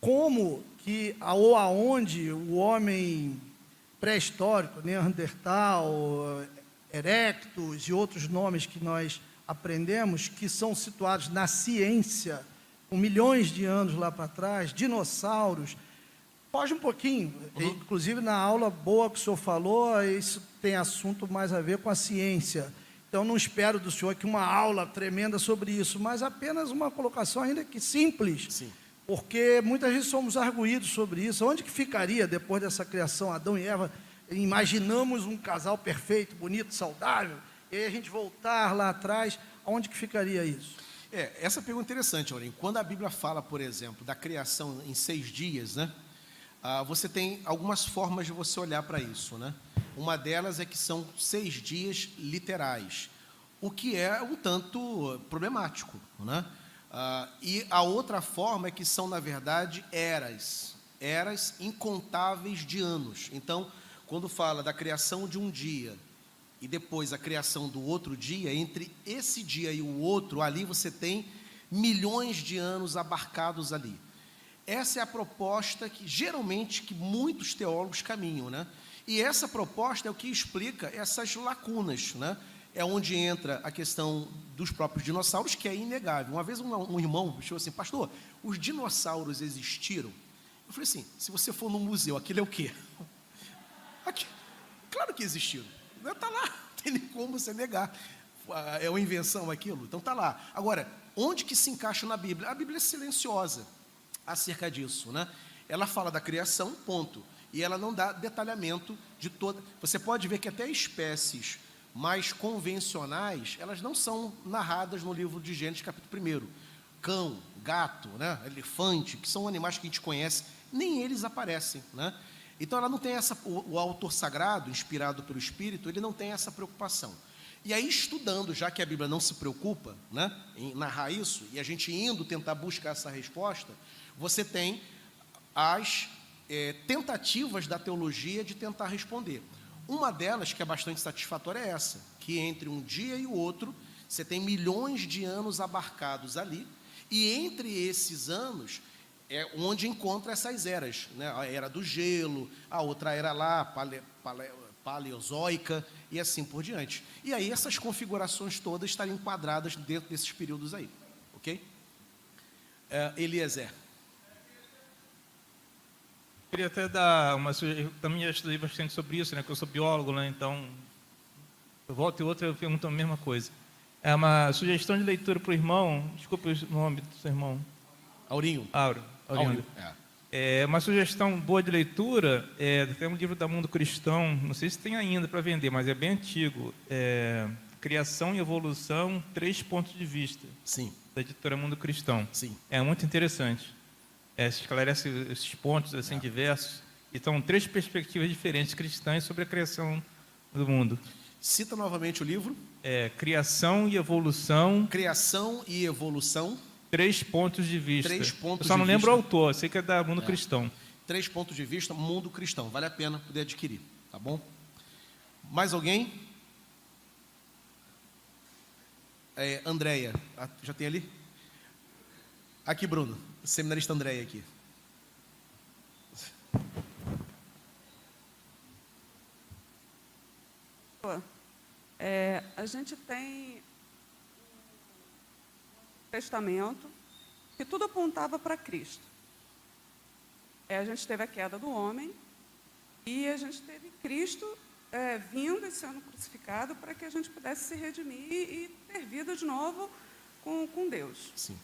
como que, ou aonde o homem pré-histórico, Neandertal, Erectus e outros nomes que nós aprendemos, que são situados na ciência, com milhões de anos lá para trás, dinossauros. Foge um pouquinho, inclusive na aula boa que o senhor falou, isso tem assunto mais a ver com a ciência. Então, não espero do senhor que uma aula tremenda sobre isso, mas apenas uma colocação ainda que simples. Sim. Porque muitas vezes somos arguídos sobre isso. Onde que ficaria, depois dessa criação, Adão e Eva? Imaginamos um casal perfeito, bonito, saudável, e aí a gente voltar lá atrás, onde que ficaria isso? Essa pergunta é interessante, Aurinho. Quando a Bíblia fala, por exemplo, da criação em 6 dias, né? Você tem algumas formas de você olhar para isso, né? Uma delas é que são 6 dias literais, o que é um tanto problemático, né? E a outra forma é que são, na verdade, eras incontáveis de anos. Então, quando fala da criação de um dia e depois a criação do outro dia, entre esse dia e o outro, ali você tem milhões de anos abarcados ali. Essa é a proposta que, geralmente, que muitos teólogos caminham, né? E essa proposta é o que explica essas lacunas, né? É onde entra a questão dos próprios dinossauros, que é inegável. Uma vez um irmão chegou assim, pastor, os dinossauros existiram? Eu falei assim, se você for no museu, aquilo é o quê? Claro que existiram. Está lá, não tem nem como você negar. É uma invenção aquilo? Então está lá. Agora, onde que se encaixa na Bíblia? A Bíblia é silenciosa acerca disso, né? Ela fala da criação, ponto. E ela não dá detalhamento de toda... Você pode ver que até espécies mais convencionais, elas não são narradas no livro de Gênesis, capítulo 1. Cão, gato, né? Elefante, que são animais que a gente conhece, nem eles aparecem, né? Então, ela não tem essa... O autor sagrado, inspirado pelo Espírito, ele não tem essa preocupação. E aí, estudando, já que a Bíblia não se preocupa, né, em narrar isso, e a gente indo tentar buscar essa resposta, você tem as tentativas da teologia de tentar responder. Uma delas, que é bastante satisfatória, é essa, que entre um dia e o outro, você tem milhões de anos abarcados ali, e entre esses anos é onde encontra essas eras, né? A era do gelo, a outra era lá, paleozoica, e assim por diante. E aí essas configurações todas estariam enquadradas dentro desses períodos aí, ok? Eliezer. Queria até dar uma sugestão. Também já estudei bastante sobre isso, né? Que eu sou biólogo, né? Então, eu volto e outra eu pergunto a mesma coisa. É uma sugestão de leitura para o irmão. Desculpa o nome do seu irmão. Aurinho. Aurinho. É uma sugestão boa de leitura. Tem um livro da Mundo Cristão. Não sei se tem ainda para vender, mas é bem antigo. Criação e Evolução, 3 pontos de vista. Sim. Da editora Mundo Cristão. Sim. É muito interessante. Esclarece esses pontos assim diversos. Então, 3 perspectivas diferentes cristãs sobre a criação do mundo. Cita novamente o livro. Criação e Evolução. Criação e Evolução. 3 pontos de vista. 3 pontos Eu só não de lembro o vista. autor, sei que é da Mundo Cristão. 3 pontos de vista, Mundo Cristão. Vale a pena poder adquirir, tá bom? Mais alguém? Andréia, já tem ali? Aqui, Bruno, seminarista Andréia aqui. A gente tem um testamento que tudo apontava para Cristo. A gente teve a queda do homem e a gente teve Cristo vindo e sendo crucificado para que a gente pudesse se redimir e ter vida de novo com Deus. Sim.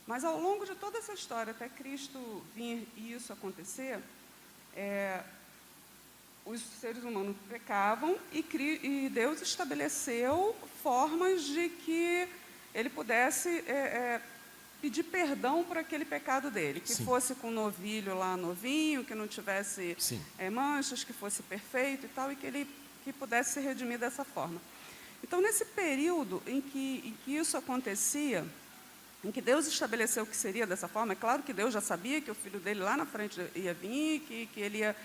Mas ao longo de toda essa história, até Cristo vir e isso acontecer, os seres humanos pecavam e Deus estabeleceu formas de que ele pudesse pedir perdão por aquele pecado dele, que Sim. fosse com novilho lá novinho, que não tivesse Sim. manchas, que fosse perfeito e tal, e que ele pudesse se redimir dessa forma. Então, nesse período em que isso acontecia, em que Deus estabeleceu que seria dessa forma, é claro que Deus já sabia que o filho dele lá na frente ia vir, que ele ia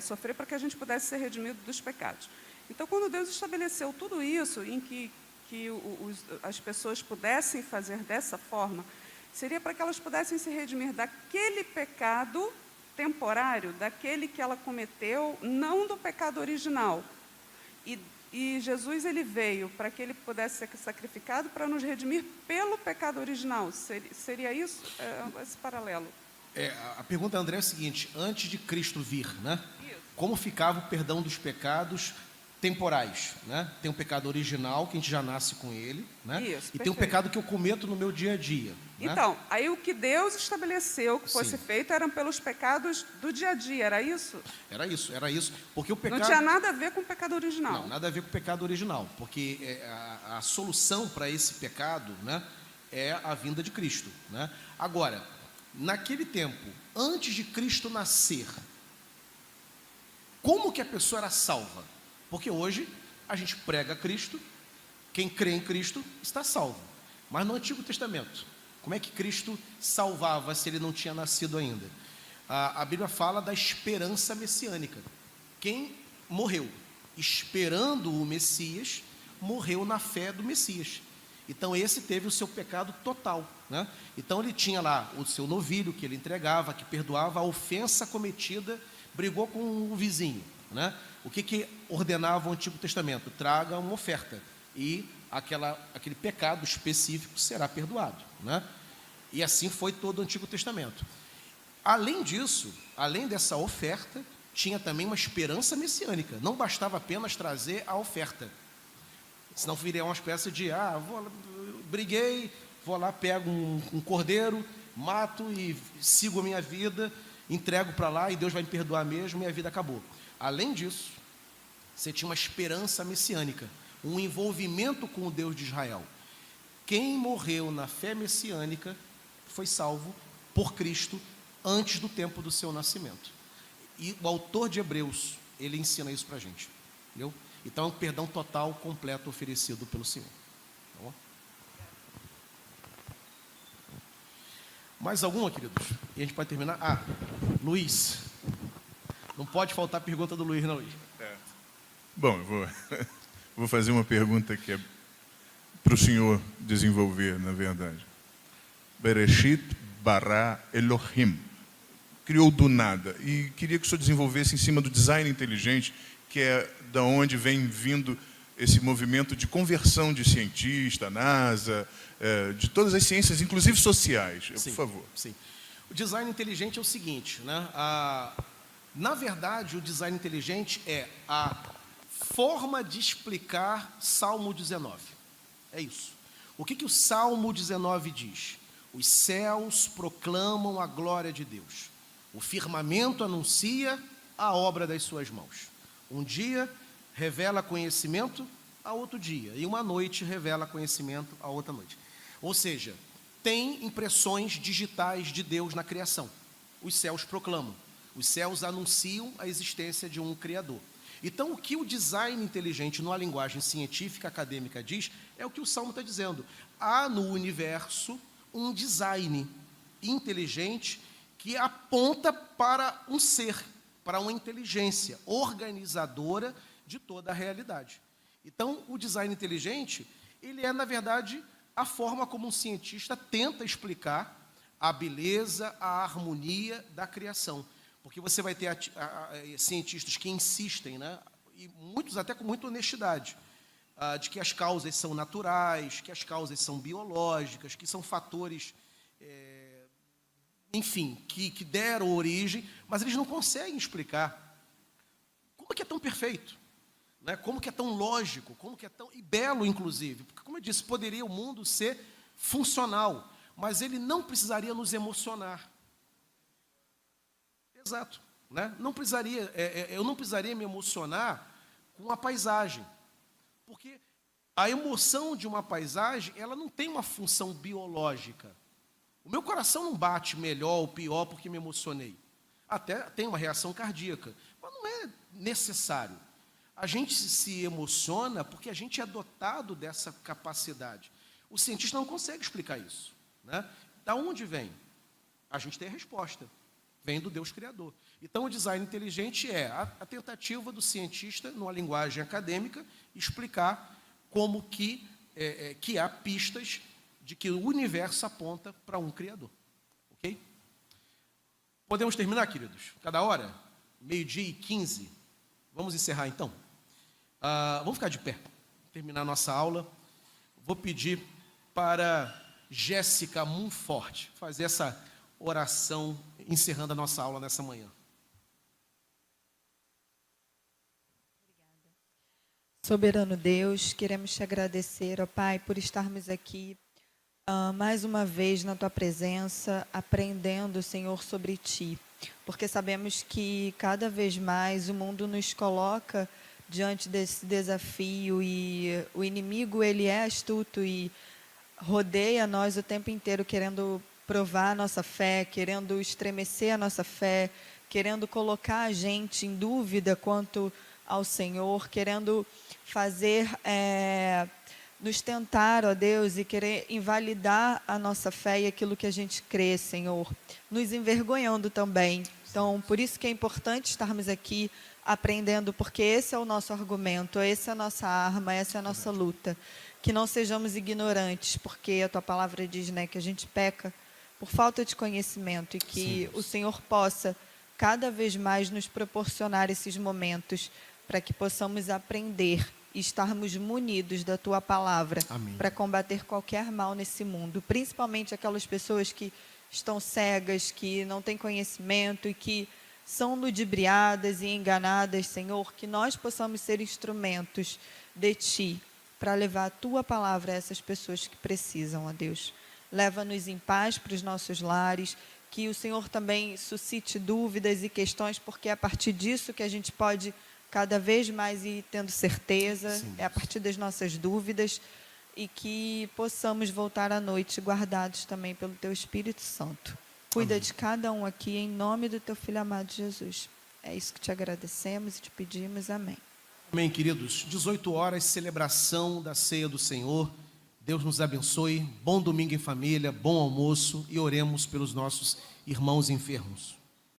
sofrer para que a gente pudesse ser redimido dos pecados. Então, quando Deus estabeleceu tudo isso, em que as pessoas pudessem fazer dessa forma, seria para que elas pudessem se redimir daquele pecado temporário, daquele que ela cometeu, não do pecado original. E Jesus ele veio para que ele pudesse ser sacrificado para nos redimir pelo pecado original. Seria isso, esse paralelo? A pergunta, André, é a seguinte: antes de Cristo vir, né? Isso. Como ficava o perdão dos pecados temporais, né? Tem um pecado original, que a gente já nasce com ele, né? Isso, e tem um perfeito. pecado que eu cometo no meu dia a dia. Né? Então, aí o que Deus estabeleceu que fosse Sim. feito eram pelos pecados do dia a dia, era isso? Era isso. Porque o pecado... Não tinha nada a ver com o pecado original. Não, nada a ver com o pecado original, porque a solução para esse pecado, né, é a vinda de Cristo, né? Agora, naquele tempo, antes de Cristo nascer, como que a pessoa era salva? Porque hoje a gente prega Cristo, quem crê em Cristo está salvo. Mas no Antigo Testamento, como é que Cristo salvava se ele não tinha nascido ainda? A Bíblia fala da esperança messiânica. Quem morreu esperando o Messias, morreu na fé do Messias. Então esse teve o seu pecado total, né? Então ele tinha lá o seu novilho que ele entregava, que perdoava a ofensa cometida, brigou com o vizinho, né? O que ordenava o Antigo Testamento? Traga uma oferta e aquele pecado específico será perdoado, né? E assim foi todo o Antigo Testamento. Além disso, além dessa oferta, tinha também uma esperança messiânica. Não bastava apenas trazer a oferta. Senão viria uma espécie de, briguei, vou lá, pego um cordeiro, mato e sigo a minha vida, entrego para lá e Deus vai me perdoar mesmo e a vida acabou. Além disso, você tinha uma esperança messiânica, um envolvimento com o Deus de Israel. Quem morreu na fé messiânica foi salvo por Cristo antes do tempo do seu nascimento. E o autor de Hebreus, ele ensina isso para a gente, entendeu? Então, é um perdão total, completo, oferecido pelo Senhor. Tá bom? Mais alguma, queridos? E a gente pode terminar? Luiz. Não pode faltar a pergunta do Luiz, não, Luiz. Bom, eu vou fazer uma pergunta que é para o senhor desenvolver, na verdade. Bereshit bara Elohim. Criou do nada. E queria que o senhor desenvolvesse em cima do design inteligente, que é da onde vem vindo esse movimento de conversão de cientista, NASA, de todas as ciências, inclusive sociais. Sim, por favor. Sim. O design inteligente é o seguinte, né? Na verdade, o design inteligente é a forma de explicar Salmo 19. É isso. O que o Salmo 19 diz? Os céus proclamam a glória de Deus. O firmamento anuncia a obra das suas mãos. Um dia revela conhecimento a outro dia, e uma noite revela conhecimento a outra noite. Ou seja, tem impressões digitais de Deus na criação. Os céus proclamam, os céus anunciam a existência de um Criador. Então, o que o design inteligente, numa linguagem científica, acadêmica, diz, é o que o Salmo está dizendo. Há no universo um design inteligente que aponta para um ser, para uma inteligência organizadora de toda a realidade. Então, o design inteligente, ele é, na verdade, a forma como um cientista tenta explicar a beleza, a harmonia da criação. Porque você vai ter cientistas que insistem, né, e muitos até com muita honestidade, de que as causas são naturais, que as causas são biológicas, que são fatores, enfim, que deram origem, mas eles não conseguem explicar como é que é tão perfeito, né, como que é tão lógico, como que é tão... e belo, inclusive. Porque, como eu disse, poderia o mundo ser funcional, mas ele não precisaria nos emocionar. Exato, né? Não precisaria, eu não precisaria me emocionar com a paisagem, porque a emoção de uma paisagem, ela não tem uma função biológica. O meu coração não bate melhor ou pior porque me emocionei. Até tem uma reação cardíaca, mas não é necessário. A gente se emociona porque a gente é dotado dessa capacidade. O cientista não consegue explicar isso, né? Da onde vem? A gente tem a resposta. Vem do Deus Criador. Então, o design inteligente é a tentativa do cientista, numa linguagem acadêmica, explicar como que há pistas de que o universo aponta para um Criador. Ok? Podemos terminar, queridos? Cada hora? 12h15. Vamos encerrar, então? Vamos ficar de pé. Terminar a nossa aula. Vou pedir para Jéssica Monfort fazer essa oração, encerrando a nossa aula nessa manhã. Soberano Deus, queremos te agradecer, ó Pai, por estarmos aqui mais uma vez na Tua presença, aprendendo, Senhor, sobre Ti. Porque sabemos que cada vez mais o mundo nos coloca diante desse desafio e o inimigo, ele é astuto e rodeia nós o tempo inteiro querendo provar a nossa fé, querendo estremecer a nossa fé, querendo colocar a gente em dúvida quanto ao Senhor, querendo fazer, nos tentar, ó Deus, e querer invalidar a nossa fé e aquilo que a gente crê, Senhor, nos envergonhando também. Então, por isso que é importante estarmos aqui aprendendo, porque esse é o nosso argumento, essa é a nossa arma, essa é a nossa luta. Que não sejamos ignorantes, porque a Tua palavra diz, né, que a gente peca por falta de conhecimento e que o Senhor possa cada vez mais nos proporcionar esses momentos para que possamos aprender e estarmos munidos da Tua palavra para combater qualquer mal nesse mundo, principalmente aquelas pessoas que estão cegas, que não têm conhecimento e que são ludibriadas e enganadas, Senhor, que nós possamos ser instrumentos de Ti para levar a Tua palavra a essas pessoas que precisam, ó Deus. Leva-nos em paz para os nossos lares, que o Senhor também suscite dúvidas e questões, porque é a partir disso que a gente pode cada vez mais ir tendo certeza, Sim. é a partir das nossas dúvidas, e que possamos voltar à noite guardados também pelo Teu Espírito Santo. Cuida de cada um aqui, em nome do Teu Filho amado Jesus. É isso que te agradecemos e te pedimos. Amém. Amém, queridos. 18 horas, celebração da ceia do Senhor. Deus nos abençoe. Bom domingo em família, bom almoço e oremos pelos nossos irmãos enfermos.